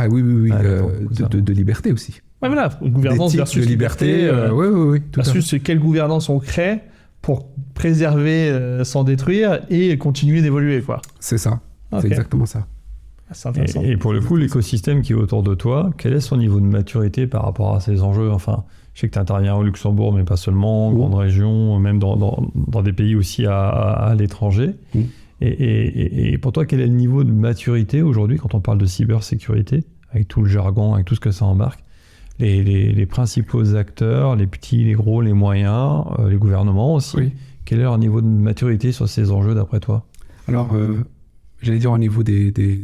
Oui, de liberté aussi. Ouais, voilà, gouvernance versus de liberté. Oui. Versus quelle gouvernance on crée pour préserver sans détruire et continuer d'évoluer, quoi. C'est ça. Okay. C'est exactement ça. C'est intéressant. Et pour le coup, l'écosystème qui est autour de toi, quel est son niveau de maturité par rapport à ces enjeux? Enfin, je sais que tu interviens au Luxembourg, mais pas seulement, grande région, même dans des pays aussi à l'étranger. Et pour toi, quel est le niveau de maturité aujourd'hui quand on parle de cybersécurité, avec tout le jargon, avec tout ce que ça embarque? Les principaux acteurs, les petits, les gros, les moyens, les gouvernements aussi. Quel est leur niveau de maturité sur ces enjeux d'après toi? Alors, j'allais dire au niveau des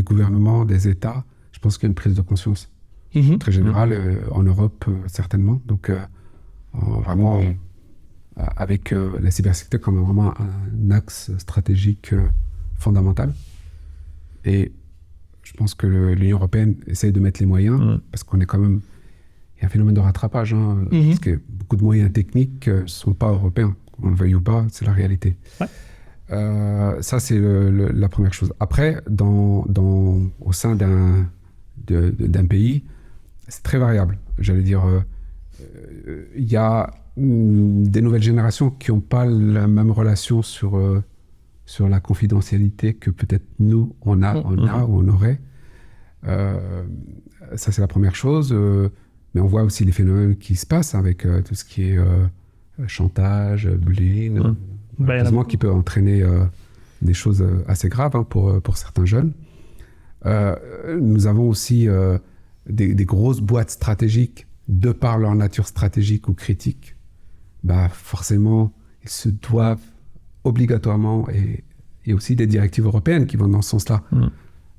gouvernements, des États, je pense qu'il y a une prise de conscience très générale, en Europe certainement. Donc, vraiment, avec la cybersécurité comme vraiment un axe stratégique fondamental. Et je pense que l'Union européenne essaye de mettre les moyens, parce qu'on est quand même... Il y a un phénomène de rattrapage, parce que beaucoup de moyens techniques ne sont pas européens. On le veuille ou pas, c'est la réalité. Ouais. Ça, c'est la première chose. Après, au sein d'un pays, c'est très variable. J'allais dire, il y a des nouvelles générations qui n'ont pas la même relation sur la confidentialité que peut-être nous, on aurait. Ça, c'est la première chose. Mais on voit aussi les phénomènes qui se passent avec tout ce qui est chantage, bullying, qui peut entraîner des choses assez graves pour certains jeunes. Nous avons aussi des grosses boîtes stratégiques, de par leur nature stratégique ou critique. Forcément, ils se doivent obligatoirement, et aussi des directives européennes qui vont dans ce sens-là,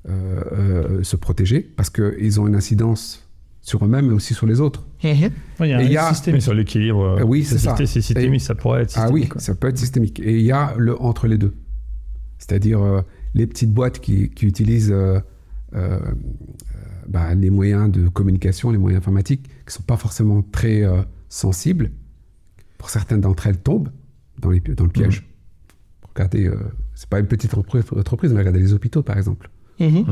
se protéger, parce qu'ils ont une incidence sur eux-mêmes, mais aussi sur les autres. Il y a un système sur l'équilibre. Oui, c'est ça. C'est systémique, ça pourrait être systémique. Ça peut être systémique. Et il y a entre les deux. C'est-à-dire les petites boîtes qui utilisent les moyens de communication, les moyens informatiques, qui ne sont pas forcément très sensibles. Pour certaines d'entre elles tombent dans le piège. Regardez, c'est pas une petite entreprise, mais regardez les hôpitaux, par exemple. Il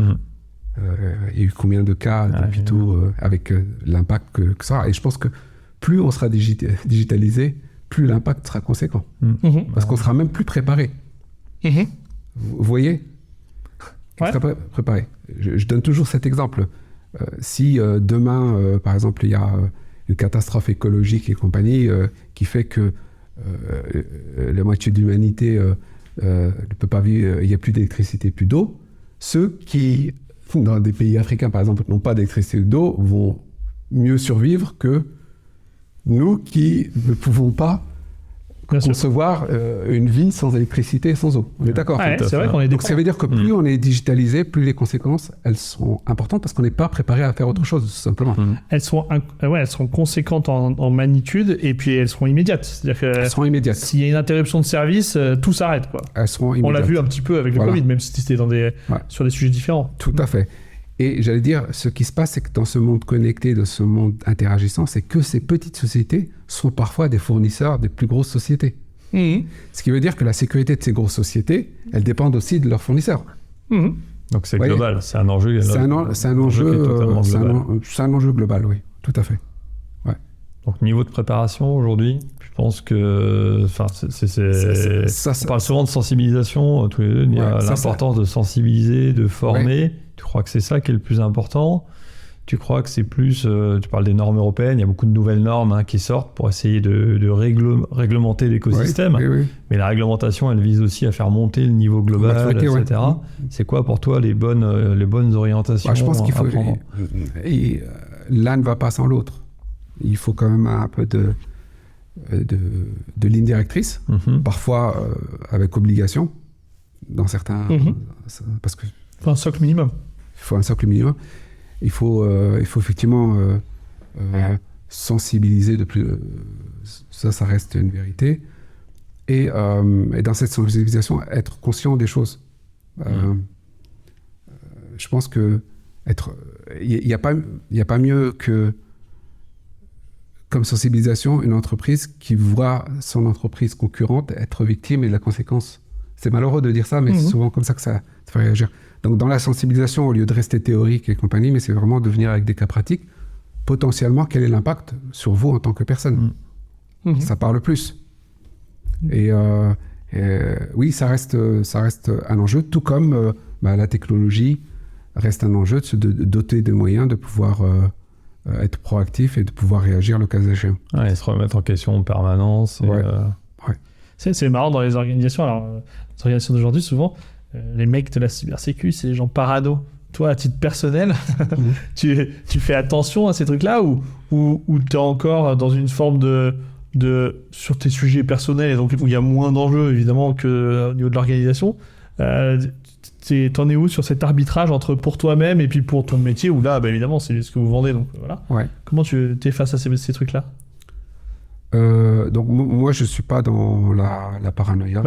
y a eu combien de cas d'hôpitaux avec l'impact que ça a. Et je pense que plus on sera digitalisé, plus l'impact sera conséquent. Parce qu'on sera même plus préparé. Vous voyez? On sera préparé. Je donne toujours cet exemple. Si demain, par exemple, il y a une catastrophe écologique et compagnie qui fait que la moitié de l'humanité ne peut pas vivre, il n'y a plus d'électricité, plus d'eau, ceux qui, dans des pays africains, par exemple, n'ont pas d'électricité ou d'eau, vont mieux survivre que nous qui ne pouvons pas concevoir une vie sans électricité et sans eau. On est d'accord? C'est vrai qu'on est Donc ça veut dire que plus on est digitalisé, plus les conséquences, elles sont importantes parce qu'on n'est pas préparé à faire autre chose, tout simplement. Elles seront conséquentes en magnitude et puis elles seront immédiates. C'est-à-dire que elles seront immédiates. S'il y a une interruption de service, tout s'arrête, quoi. Elles seront immédiates. On l'a vu un petit peu avec le Covid, même si c'était sur des sujets différents. Tout à fait. Et j'allais dire, ce qui se passe, c'est que dans ce monde connecté, dans ce monde interagissant, c'est que ces petites sociétés sont parfois des fournisseurs des plus grosses sociétés. Ce qui veut dire que la sécurité de ces grosses sociétés, elle dépend aussi de leurs fournisseurs. Donc c'est global, c'est un enjeu. C'est un enjeu global, oui, tout à fait. Ouais. Donc niveau de préparation aujourd'hui, je pense que, on parle souvent de sensibilisation tous les deux, il y a l'importance de sensibiliser, de former. Ouais. Tu crois que c'est ça qui est le plus important? Tu crois que c'est plus, tu parles des normes européennes, il y a beaucoup de nouvelles normes qui sortent pour essayer de réglementer l'écosystème. Oui. Mais la réglementation, elle vise aussi à faire monter le niveau global, etc. C'est quoi pour toi les bonnes orientations? Je pense qu'il faut... l'un ne va pas sans l'autre. Il faut quand même un peu de ligne directrice, parfois avec obligation, dans certains... Parce que... Il faut un socle minimum. Il faut effectivement sensibiliser de plus. Ça reste une vérité. Et dans cette sensibilisation, être conscient des choses. Je pense que il n'y a pas mieux que comme sensibilisation une entreprise qui voit son entreprise concurrente être victime et de la conséquence. C'est malheureux de dire ça, mais c'est souvent comme ça que ça fait réagir. Donc dans la sensibilisation, au lieu de rester théorique et compagnie, mais c'est vraiment de venir avec des cas pratiques, potentiellement quel est l'impact sur vous en tant que personne. Ça parle plus. Et oui, ça reste un enjeu, tout comme la technologie reste un enjeu de se doter de moyens de pouvoir être proactif et de pouvoir réagir le cas échéant. Ouais, et se remettre en question en permanence. C'est marrant dans les organisations. Alors, les organisations d'aujourd'hui, souvent, les mecs de la cybersécu, c'est les gens parano. Toi, à titre personnel, tu fais attention à ces trucs-là ou tu es encore dans une forme sur tes sujets personnels et donc où il y a moins d'enjeux, évidemment, qu'au niveau de l'organisation. T'en es où sur cet arbitrage entre pour toi-même et puis pour ton métier où là, évidemment, c'est ce que vous vendez. Donc, voilà. Ouais. Comment tu es face à ces trucs-là? Donc moi je suis pas dans la paranoïa,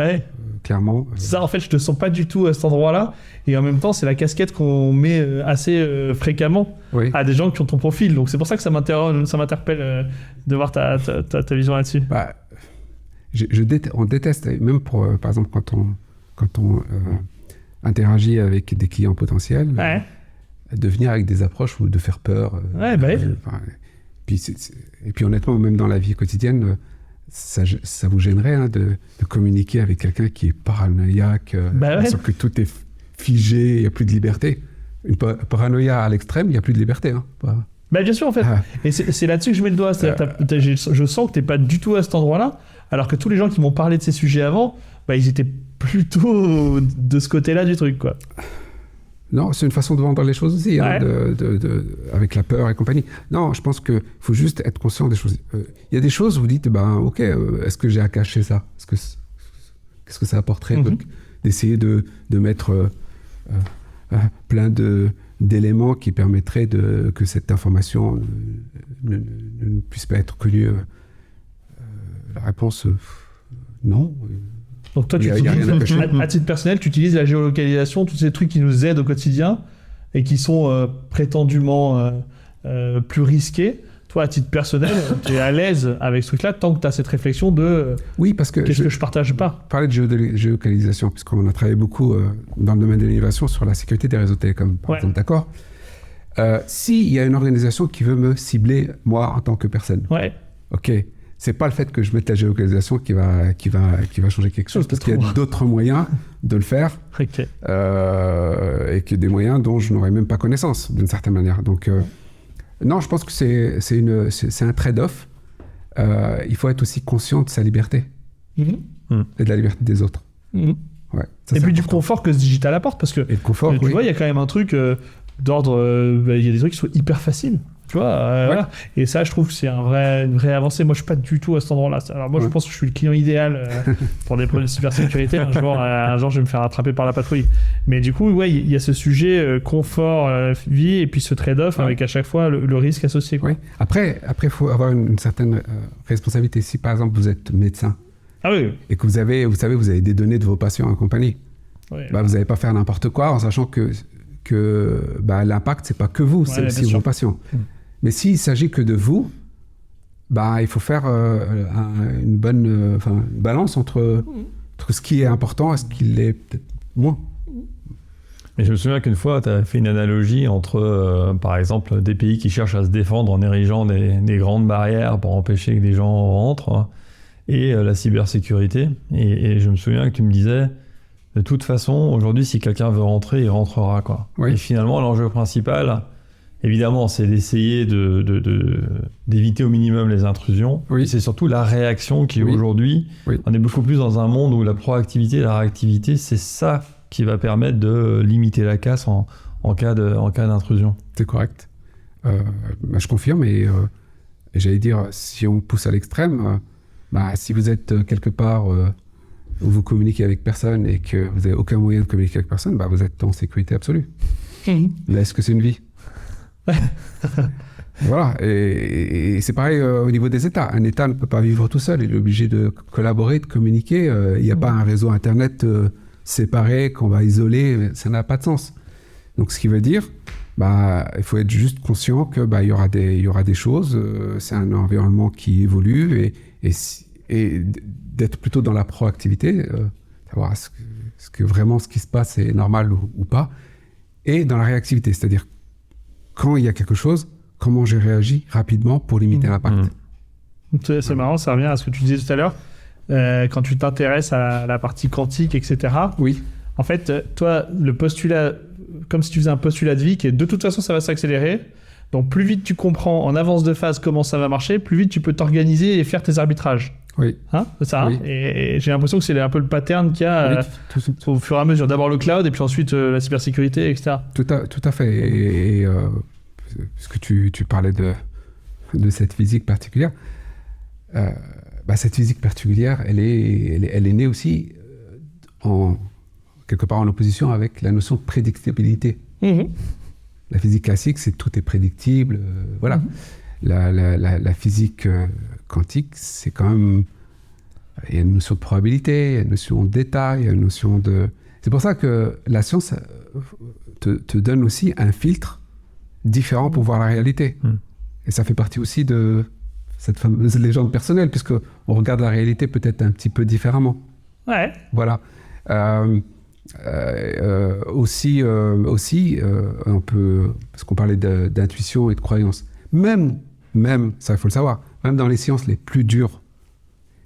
clairement. Ça en fait je te sens pas du tout à cet endroit-là et en même temps c'est la casquette qu'on met assez fréquemment à des gens qui ont ton profil, donc c'est pour ça que ça m'interpelle de voir ta vision là-dessus. On déteste, même pour par exemple quand on interagit avec des clients potentiels, de venir avec des approches ou de faire peur. Et puis honnêtement, même dans la vie quotidienne, ça vous gênerait de communiquer avec quelqu'un qui est paranoïaque, sauf que tout est figé, il n'y a plus de liberté. Une paranoïa à l'extrême, il n'y a plus de liberté. Bien sûr, en fait. Et c'est là-dessus que je mets le doigt. Je sens que tu n'es pas du tout à cet endroit-là, alors que tous les gens qui m'ont parlé de ces sujets avant, ils étaient plutôt de ce côté-là du truc, quoi. Non, c'est une façon de vendre les choses aussi, avec la peur et compagnie. Non, je pense qu'il faut juste être conscient des choses. Il y a des choses où vous dites, ok, est-ce que j'ai à cacher ça ? Qu'est-ce que ça apporterait d'essayer de mettre plein d'éléments qui permettraient que cette information ne puisse pas être connue ? La réponse, non. Donc toi, à titre personnel, tu utilises la géolocalisation, tous ces trucs qui nous aident au quotidien et qui sont prétendument plus risqués. Toi, à titre personnel, tu es à l'aise avec ce truc-là tant que tu as cette réflexion de oui, parce que qu'est-ce que je partage pas. Parler de géolocalisation, puisqu'on a travaillé beaucoup dans le domaine de l'innovation sur la sécurité des réseaux télécoms, par exemple, d'accord ? S'il y a une organisation qui veut me cibler, moi, en tant que personne, ok, c'est pas le fait que je mette la géolocalisation qui va changer quelque chose, parce qu'il y a d'autres moyens de le faire, et que des moyens dont je n'aurais même pas connaissance, d'une certaine manière. Donc, non, je pense que c'est un trade-off. Il faut être aussi conscient de sa liberté et de la liberté des autres. Ouais, ça, et puis important. Du confort que ce digital apporte, parce que et le confort, tu vois, il y a quand même un truc d'ordre, il y a des trucs qui sont hyper faciles. Tu vois, voilà. Et ça, je trouve que c'est une vraie avancée. Moi, je suis pas du tout à cet endroit-là. Alors moi, je pense que je suis le client idéal pour des produits de cybersécurité. Un jour, je vais me faire attraper par la patrouille. Mais du coup, il y a ce sujet confort, vie, et puis ce trade-off avec à chaque fois le risque associé. Quoi. Après, il faut avoir une certaine responsabilité. Si par exemple vous êtes médecin et que vous avez des données de vos patients en compagnie, vous n'allez pas faire n'importe quoi en sachant que l'impact, c'est pas que vous, c'est aussi vos patients. Mais s'il s'agit que de vous, il faut faire une bonne balance entre ce qui est important et ce qui l'est peut-être moins. Mais je me souviens qu'une fois, tu as fait une analogie entre, par exemple, des pays qui cherchent à se défendre en érigeant des grandes barrières pour empêcher que des gens rentrent, et la cybersécurité. Et je me souviens que tu me disais, de toute façon, aujourd'hui, si quelqu'un veut rentrer, il rentrera, quoi. Et finalement, l'enjeu principal, évidemment, c'est d'essayer d'éviter au minimum les intrusions. Et c'est surtout la réaction qui, aujourd'hui, on est beaucoup plus dans un monde où la proactivité et la réactivité, c'est ça qui va permettre de limiter la casse en cas d'intrusion. C'est correct. Je confirme, et j'allais dire, si on pousse à l'extrême, si vous êtes quelque part où vous communiquez avec personne et que vous n'avez aucun moyen de communiquer avec personne, vous êtes en sécurité absolue. Mais est-ce que c'est une vie ? Voilà, et c'est pareil au niveau des États. Un État ne peut pas vivre tout seul, il est obligé de collaborer, de communiquer. Il n'y a pas un réseau Internet séparé qu'on va isoler, ça n'a pas de sens. Donc ce qui veut dire il faut être juste conscient que il y aura des choses. C'est un environnement qui évolue et d'être plutôt dans la proactivité, savoir ce qui se passe est normal ou pas, et dans la réactivité, c'est-à-dire quand il y a quelque chose, comment j'ai réagi rapidement pour limiter l'impact. C'est marrant, ça revient à ce que tu disais tout à l'heure. Quand tu t'intéresses à la partie quantique, etc. Oui. En fait, toi, le postulat, comme si tu faisais un postulat de vie, qui est de toute façon, ça va s'accélérer. Donc, plus vite tu comprends en avance de phase comment ça va marcher, plus vite tu peux t'organiser et faire tes arbitrages. Oui. C'est ça. Oui. Et j'ai l'impression que c'est un peu le pattern qu'il y a au fur et à mesure. D'abord le cloud et puis ensuite la cybersécurité, etc. Tout à fait. Et puisque tu parlais de cette physique particulière, cette physique particulière, elle est née aussi quelque part en opposition avec la notion de prédictibilité. La physique classique, c'est tout est prédictible. Voilà. La physique quantique, c'est quand même... Il y a une notion de probabilité, il y a une notion d'état, il y a une notion de... C'est pour ça que la science te donne aussi un filtre différent pour voir la réalité. Et ça fait partie aussi de cette fameuse légende personnelle, puisqu'on regarde la réalité peut-être un petit peu différemment. Ouais. Voilà. Aussi, on peut... Parce qu'on parlait d'intuition et de croyance. Même, ça il faut le savoir, même dans les sciences les plus dures,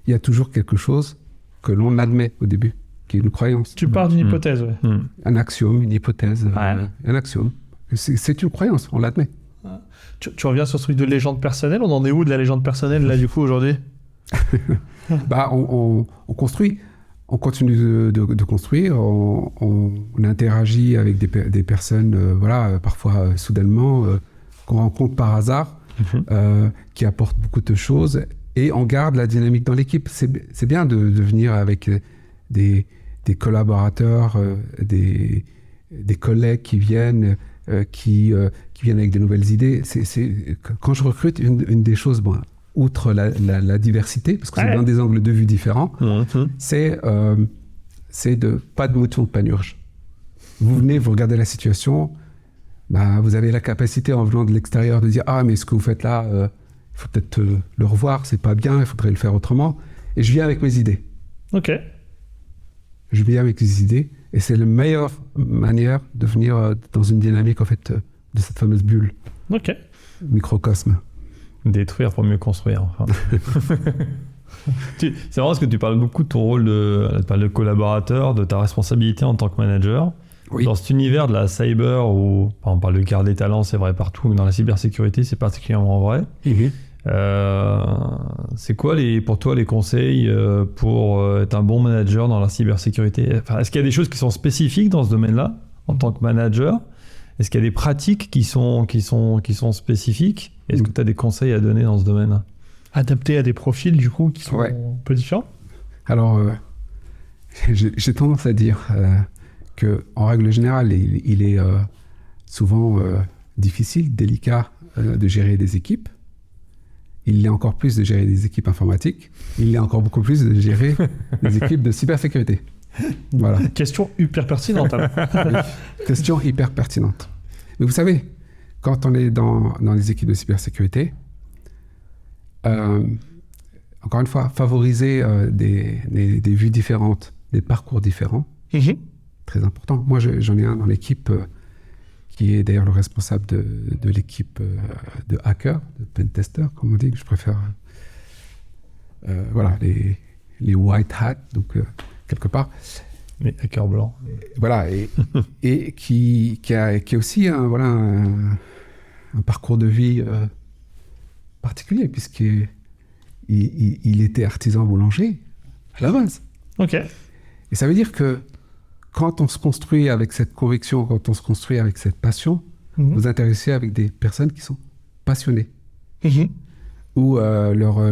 il y a toujours quelque chose que l'on admet au début, qui est une croyance. Tu pars d'une hypothèse, ouais. Un axiome, une hypothèse, un axiome. C'est une croyance, on l'admet. Tu reviens sur ce truc de légende personnelle, on en est où de la légende personnelle là du coup aujourd'hui? On construit, on continue de construire, on interagit avec des personnes, parfois soudainement, qu'on rencontre par hasard, qui apportent beaucoup de choses, et on garde la dynamique dans l'équipe. C'est bien de venir avec des collaborateurs, des collègues qui viennent, qui viennent avec de nouvelles idées. Quand je recrute, une des choses, outre la diversité, parce que c'est dans des angles de vue différents, c'est pas de mouton de panurge. Vous venez, vous regardez la situation, vous avez la capacité en venant de l'extérieur de dire « Ah, mais ce que vous faites là, il faut peut-être le revoir, c'est pas bien, il faudrait le faire autrement. » Et je viens avec mes idées. Ok. Je viens avec mes idées, et c'est la meilleure manière de venir dans une dynamique, en fait, de cette fameuse bulle. Ok. Microcosme. Détruire pour mieux construire. Enfin. C'est marrant parce que tu parles beaucoup de ton rôle de collaborateur, de ta responsabilité en tant que manager. Oui. Dans cet univers de la cyber où on parle de guerre des talents, c'est vrai partout, mais dans la cybersécurité, c'est particulièrement vrai. C'est quoi pour toi les conseils pour être un bon manager dans la cybersécurité? Est-ce qu'il y a des choses qui sont spécifiques dans ce domaine-là en tant que manager? Est-ce qu'il y a des pratiques qui sont spécifiques? Est-ce que tu as des conseils à donner dans ce domaine? Adaptés à des profils du coup qui sont un peu différents? Alors, j'ai tendance à dire qu'en règle générale, il est souvent difficile, délicat de gérer des équipes. Il l'est encore plus de gérer des équipes informatiques. Il l'est encore beaucoup plus de gérer des équipes de cybersécurité. Voilà. Question hyper pertinente. Question hyper pertinente. Mais vous savez, quand on est dans les équipes de cybersécurité, encore une fois, favoriser des vues différentes, des parcours différents, très important. Moi, j'en ai un dans l'équipe qui est d'ailleurs le responsable de l'équipe de hackers, de pentesters, comme on dit, que je préfère. Les white hats, donc quelque part. Les hackers blancs. Voilà, et qui a aussi un parcours de vie particulier, puisqu'il était artisan boulanger à la base. Ok. Et ça veut dire que quand on se construit avec cette conviction, quand on se construit avec cette passion, vous intéressez avec des personnes qui sont passionnées. Ou leur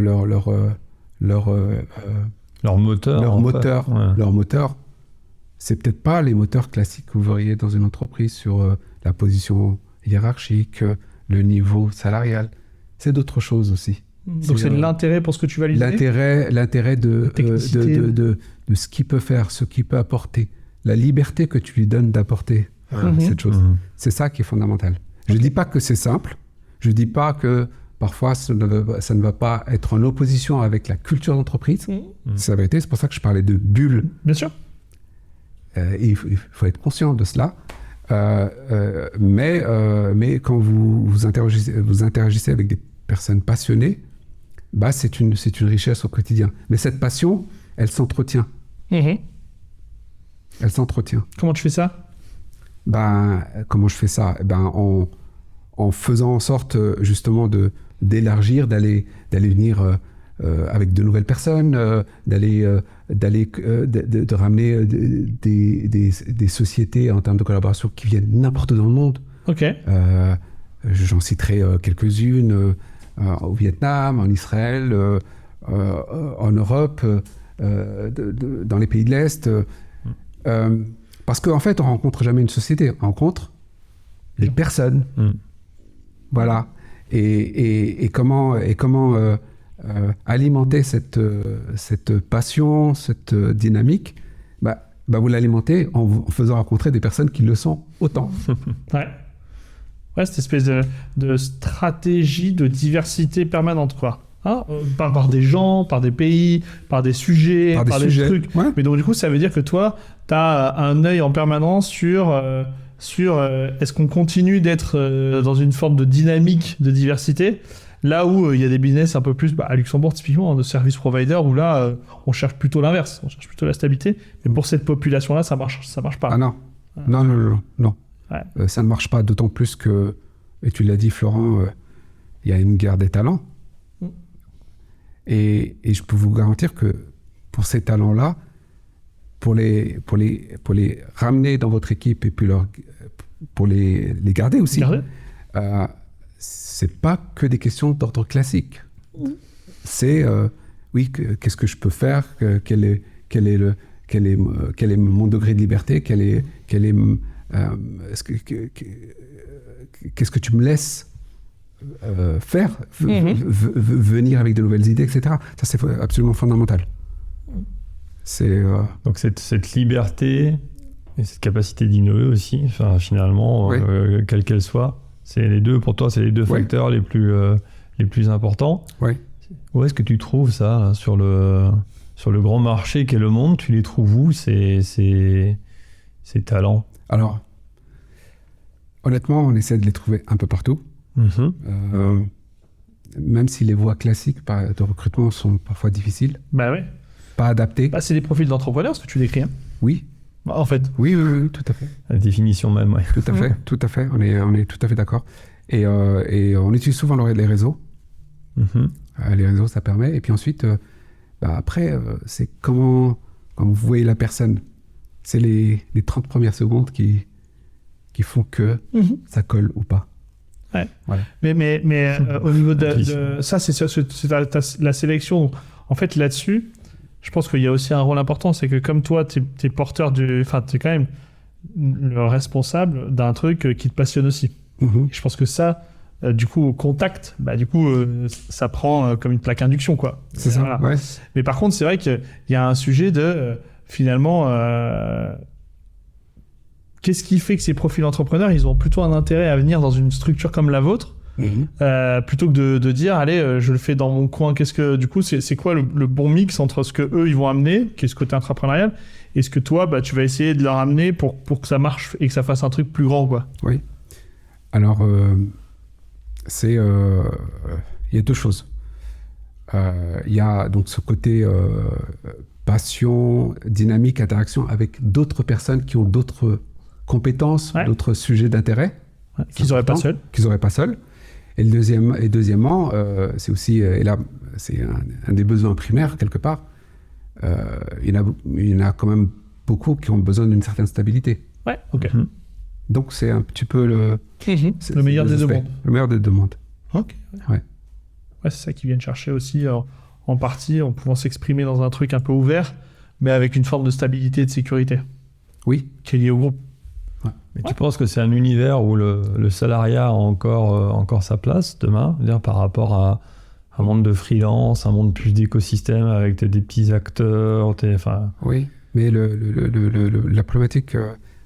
moteur, c'est peut-être pas les moteurs classiques que vous verriez dans une entreprise sur la position hiérarchique, le niveau salarial. C'est d'autres choses aussi. Donc c'est de l'intérêt pour ce que tu valides. L'intérêt de ce qu'il peut faire, ce qu'il peut apporter, la liberté que tu lui donnes d'apporter cette chose. C'est ça qui est fondamental. Je ne dis pas que c'est simple. Je ne dis pas que parfois ça ne va pas être en opposition avec la culture d'entreprise. C'est la vérité. C'est pour ça que je parlais de bulle. Bien sûr. Il faut être conscient de cela. Mais quand vous interagissez avec des personnes passionnées, c'est une richesse au quotidien. Mais cette passion, elle s'entretient. Elle s'entretient. Comment tu fais ça ? Comment je fais ça ? En faisant en sorte justement d'élargir, d'aller venir avec de nouvelles personnes, de ramener des sociétés en termes de collaboration qui viennent n'importe où dans le monde. Ok. J'en citerai quelques-unes au Vietnam, en Israël, en Europe, dans les pays de l'Est. Parce qu'en fait, on ne rencontre jamais une société, on rencontre des personnes. Voilà. Et comment alimenter cette passion, cette dynamique, vous l'alimentez en faisant rencontrer des personnes qui le sont autant. Ouais, cette espèce de stratégie de diversité permanente, quoi. Par des gens, par des pays, par des sujets, par des trucs. Ouais. Mais donc, du coup, ça veut dire que toi, tu as un œil en permanence sur est-ce qu'on continue d'être dans une forme de dynamique de diversité, là où il y a des business un peu plus, à Luxembourg, typiquement, de service provider, où là, on cherche plutôt l'inverse, on cherche plutôt la stabilité. Mais pour cette population-là, ça marche pas. Ah non. Non. Ouais. Ça ne marche pas, d'autant plus que, et tu l'as dit Florent, il y a une guerre des talents. Et je peux vous garantir que pour ces talents-là, pour les ramener dans votre équipe et puis pour les garder aussi, c'est pas que des questions d'ordre classique. C'est qu'est-ce que je peux faire, quel est mon degré de liberté, qu'est-ce que tu me laisses faire, venir avec de nouvelles idées, etc. Ça, c'est absolument fondamental. Donc cette liberté et cette capacité d'innover aussi, finalement, quelle qu'elle soit, c'est les deux, pour toi, c'est les deux facteurs les plus importants. Oui. Où est-ce que tu trouves ça, sur le grand marché qu'est le monde? Tu les trouves où, ces talents? Alors, honnêtement, on essaie de les trouver un peu partout. Même si les voies classiques de recrutement sont parfois difficiles. Pas adaptées. C'est des profils d'entrepreneurs, ce que tu décris. Hein. Oui. En fait. Oui, tout à fait. La définition même, oui. Tout à fait. On est tout à fait d'accord. Et on utilise souvent les réseaux. Les réseaux, ça permet. Et puis ensuite, après, c'est comment vous voyez la personne. C'est les 30 premières secondes qui font que ça colle ou pas. Ouais. Voilà. Mais au niveau de ça, c'est la sélection. En fait, là-dessus, je pense qu'il y a aussi un rôle important, c'est que comme toi, t'es porteur t'es quand même le responsable d'un truc qui te passionne aussi. Je pense que ça, du coup, au contact, ça prend comme une plaque induction, quoi. C'est ça. Voilà. Ouais. Mais par contre, c'est vrai qu'il y a un sujet de finalement. Qu'est-ce qui fait que ces profils entrepreneurs, ils ont plutôt un intérêt à venir dans une structure comme la vôtre, plutôt que de dire, allez, je le fais dans mon coin. Du coup, c'est quoi le bon mix entre ce que eux ils vont amener, qui est ce côté entrepreneurial, et ce que toi, tu vas essayer de leur amener pour que ça marche et que ça fasse un truc plus grand, quoi. Oui. Alors, il y a deux choses. Il y a donc ce côté passion, dynamique, interaction avec d'autres personnes qui ont d'autres compétences, d'autres sujets d'intérêt qu'ils n'auraient pas seuls. Et deuxièmement, c'est aussi, et là c'est un des besoins primaires quelque part, il y en a quand même beaucoup qui ont besoin d'une certaine stabilité. Ouais, ok. Donc c'est un petit peu le meilleur des deux mondes. Le meilleur des deux mondes. Ok. Ouais, c'est ça qu'ils viennent chercher aussi en partie, en pouvant s'exprimer dans un truc un peu ouvert, mais avec une forme de stabilité et de sécurité. Oui. Qui est liée au groupe. Mais tu penses que c'est un univers où le salariat a encore sa place demain, par rapport à un monde de freelance, un monde plus d'écosystème avec des petits acteurs, Oui, mais la problématique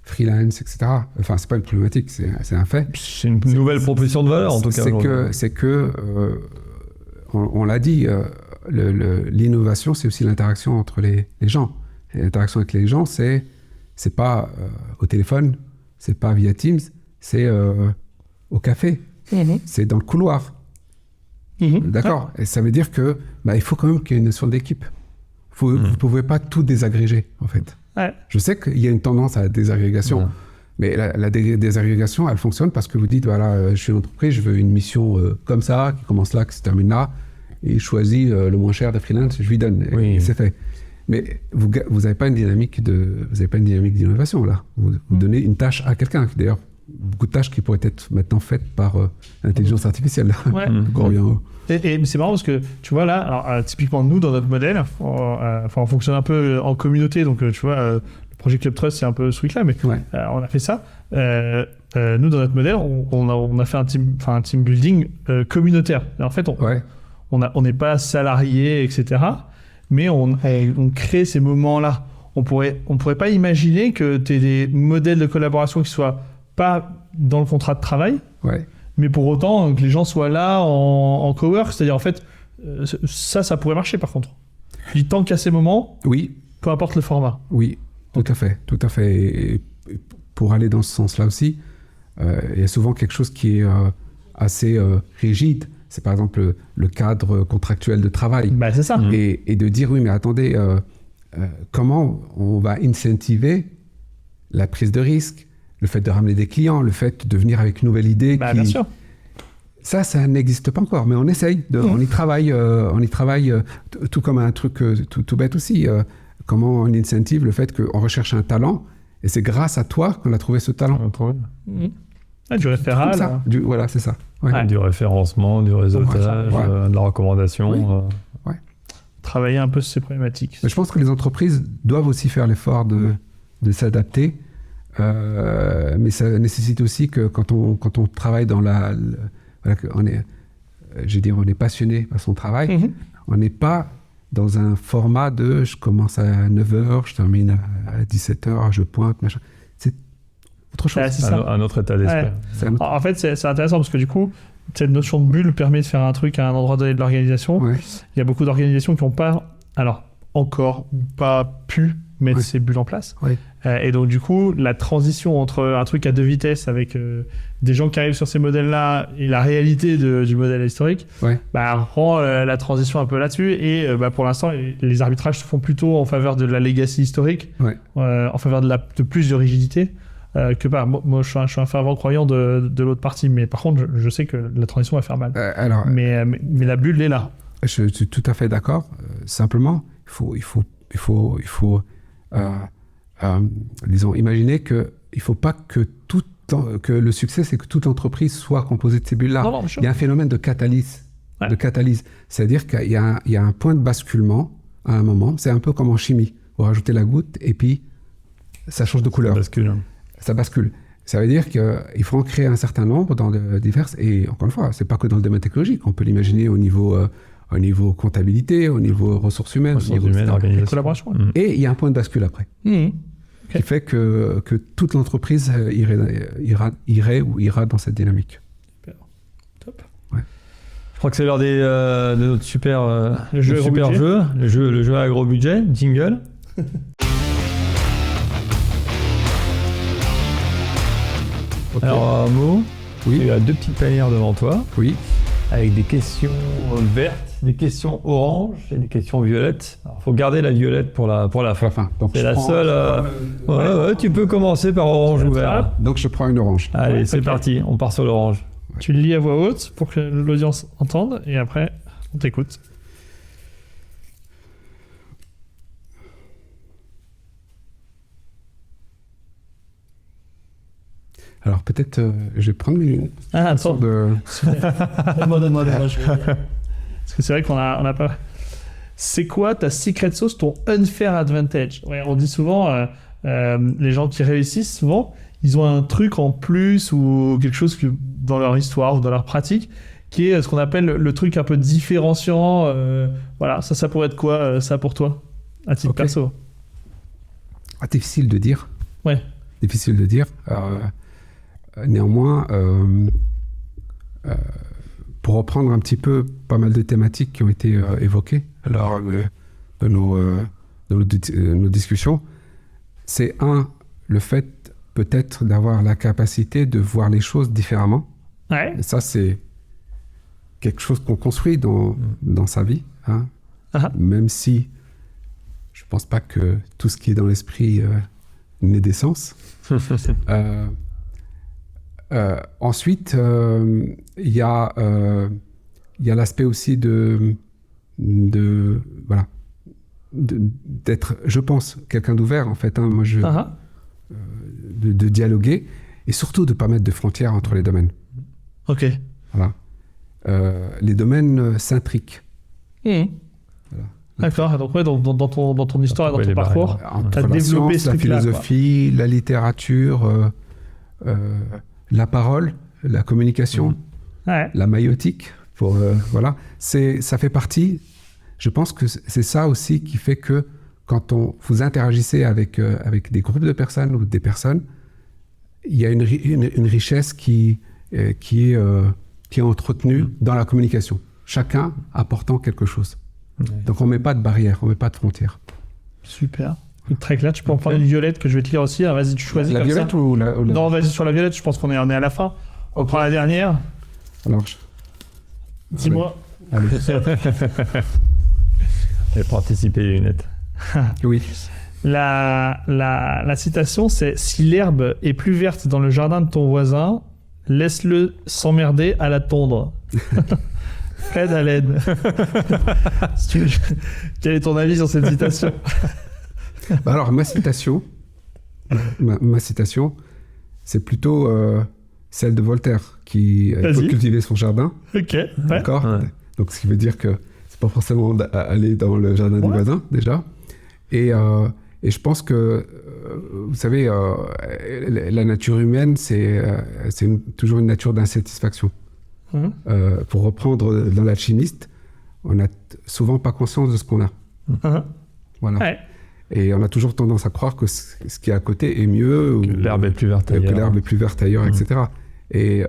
freelance, etc. Enfin, c'est pas une problématique, c'est un fait. C'est une nouvelle proposition de valeur, en tout cas. On l'a dit, l'innovation, c'est aussi l'interaction entre les gens. Et l'interaction avec les gens, c'est pas au téléphone, c'est pas via Teams, c'est au café, c'est dans le couloir. D'accord. Et ça veut dire que il faut quand même qu'il y ait une notion d'équipe. Vous ne pouvez pas tout désagréger, en fait. Ouais. Je sais qu'il y a une tendance à la désagrégation, mais la désagrégation, elle fonctionne parce que vous dites, voilà, je suis une entreprise, je veux une mission comme ça, qui commence là, qui se termine là, et je choisis le moins cher des freelance, je lui donne, et c'est fait. Mais vous n'avez pas une dynamique d'innovation, là. Vous donnez une tâche à quelqu'un, d'ailleurs, beaucoup de tâches qui pourraient être maintenant faites par l'intelligence artificielle. Ouais. Et c'est marrant parce que, tu vois, là, alors, typiquement, nous, dans notre modèle, on fonctionne un peu en communauté. Donc, tu vois, le projet Club Trust, c'est un peu ce truc-là, mais on a fait ça. Nous, dans notre modèle, on a fait un team building communautaire. Et en fait, on n'est pas salarié, etc. Mais on crée ces moments-là. On pourrait pas imaginer que tu aies des modèles de collaboration qui soient pas dans le contrat de travail. Mais pour autant, que les gens soient là en cowork, c'est-à-dire en fait, ça pourrait marcher par contre. Puis tant qu'il y a ces moments, peu importe le format. Oui, tout à fait. Et pour aller dans ce sens-là aussi, il y a souvent quelque chose qui est assez rigide. C'est par exemple le cadre contractuel de travail. C'est ça. Et de dire, oui, mais attendez, comment on va incentiver la prise de risque, le fait de ramener des clients, le fait de venir avec une nouvelle idée. Bien sûr. Ça n'existe pas encore, mais on essaye. On y travaille, tout comme un truc tout bête aussi. Comment on incentive le fait qu'on recherche un talent, et c'est grâce à toi qu'on a trouvé ce talent. Du référal. Voilà, c'est ça. Du référencement, du réseautage, de la recommandation. Travailler un peu sur ces problématiques. Je pense que les entreprises doivent aussi faire l'effort de s'adapter. Mais ça nécessite aussi que quand on travaille dans on est passionné par son travail, on n'est pas dans un format de je commence à 9h, je termine à 17h, je pointe, machin. C'est autre chose. C'est un autre état d'esprit. En fait, c'est intéressant parce que du coup, cette notion de bulle permet de faire un truc à un endroit donné de l'organisation. Il y a beaucoup d'organisations qui n'ont pas, encore pas pu mettre ces bulles en place. Et donc, du coup, la transition entre un truc à deux vitesses avec des gens qui arrivent sur ces modèles-là et la réalité du modèle historique, rend la transition un peu là-dessus. Et pour l'instant, les arbitrages se font plutôt en faveur de la legacy historique, en faveur de plus de rigidité. Que pas. Moi, je suis un fervent croyant de l'autre partie. Mais par contre, je sais que la transition va faire mal. Mais la bulle est là. Je suis tout à fait d'accord. Simplement, il faut disons, imaginez qu'il ne faut pas que le succès, c'est que toute entreprise soit composée de ces bulles-là. Il y a un phénomène de catalyse. C'est-à-dire qu'il y a un point de basculement à un moment. C'est un peu comme en chimie. Vous rajoutez la goutte et puis ça change de couleur. Ça bascule. Ça veut dire qu'il faut en créer un certain nombre dans diverses... Et encore une fois, ce n'est pas que dans le domaine technologique. On peut l'imaginer au niveau comptabilité, au niveau ressources humaines, organisation. Collaboration. Et il y a un point de bascule après. Qui fait que toute l'entreprise ira dans cette dynamique. Top. Je crois que c'est l'heure de notre super jeu, le jeu à gros budget, jingle. Alors, Mo, tu as deux petites panières devant toi. Avec des questions vertes, des questions oranges et des questions violettes. Il faut garder la violette pour la fin. Donc c'est la seule... tu peux commencer par orange ou vert. Donc je prends une orange. Allez, c'est parti, on part sur l'orange. Tu le lis à voix haute pour que l'audience entende et après, on t'écoute. Alors peut-être, je vais prendre mes... attends. Donne-moi. Parce que c'est vrai qu'on a pas... C'est quoi ta secret sauce, ton unfair advantage? On dit souvent, les gens qui réussissent, souvent, ils ont un truc en plus ou quelque chose dans leur histoire ou dans leur pratique qui est ce qu'on appelle le truc un peu différenciant. Voilà, ça pourrait être quoi, ça pour toi, à titre perso? Difficile de dire. difficile de dire. Néanmoins, pour reprendre un petit peu pas mal de thématiques qui ont été évoquées lors de nos discussions, c'est le fait peut-être d'avoir la capacité de voir les choses différemment. Ouais. Et ça, c'est quelque chose qu'on construit dans sa vie, hein. Même si je ne pense pas que tout ce qui est dans l'esprit n'ait des sens. Ensuite, il y a l'aspect aussi d'être, je pense, quelqu'un d'ouvert, en fait. Hein. Moi, de dialoguer et surtout de ne pas mettre de frontières entre les domaines. Ok. Voilà. Les domaines s'intriquent. Voilà. D'accord. Donc, ouais, dans ton histoire et dans ton parcours, tu as développé ce truc-là. La philosophie, la littérature, la parole, la communication, la maïotique. Ça fait partie. Je pense que c'est ça aussi qui fait que quand vous interagissez avec des groupes de personnes ou des personnes, il y a une richesse qui est entretenue dans la communication. Chacun apportant quelque chose. Donc on ne met pas de barrière, on ne met pas de frontières. Super. Très clair. Tu peux en prendre une violette que je vais te lire aussi. Alors, vas-y, tu choisis. La violette ou la... Non, vas-y sur la violette. Je pense qu'on est à la fin. On prend la dernière. Alors, dis-moi. Allez. J'ai participé les lunettes. Oui. La citation, c'est « Si l'herbe est plus verte dans le jardin de ton voisin, laisse-le s'emmerder à la tondre. » Fred Allen. Quel est ton avis sur cette citation? Alors, ma citation, c'est plutôt celle de Voltaire, qui faut cultiver son jardin. Ok. Ouais. D'accord. Ouais. Donc, ce qui veut dire que c'est pas forcément aller dans le jardin du voisin, déjà. Et je pense que, vous savez, la nature humaine, c'est toujours une nature d'insatisfaction. Pour reprendre dans l'alchimiste, on n'a souvent pas conscience de ce qu'on a. Voilà. Ouais. Et on a toujours tendance à croire que ce qui est à côté est mieux. Que l'herbe est plus verte ailleurs. Que l'herbe est plus verte ailleurs, etc. Et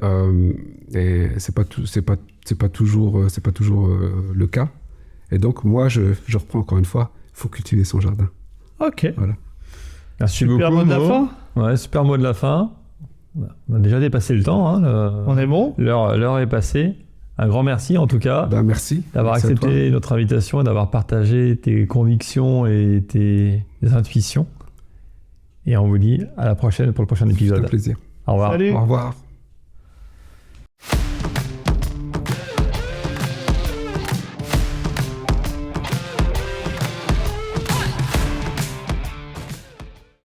c'est pas toujours le cas. Et donc, moi, je reprends encore une fois, il faut cultiver son jardin. Ok. Voilà. Merci beaucoup. Super mot de la fin. Ouais, super mot de la fin. On a déjà dépassé le temps. Hein, on est bon. L'heure est passée. Un grand merci en tout cas. Merci. D'avoir accepté notre invitation et d'avoir partagé tes convictions et tes intuitions. Et on vous dit à la prochaine pour le prochain épisode. C'est un plaisir. Au revoir. Salut. Au revoir.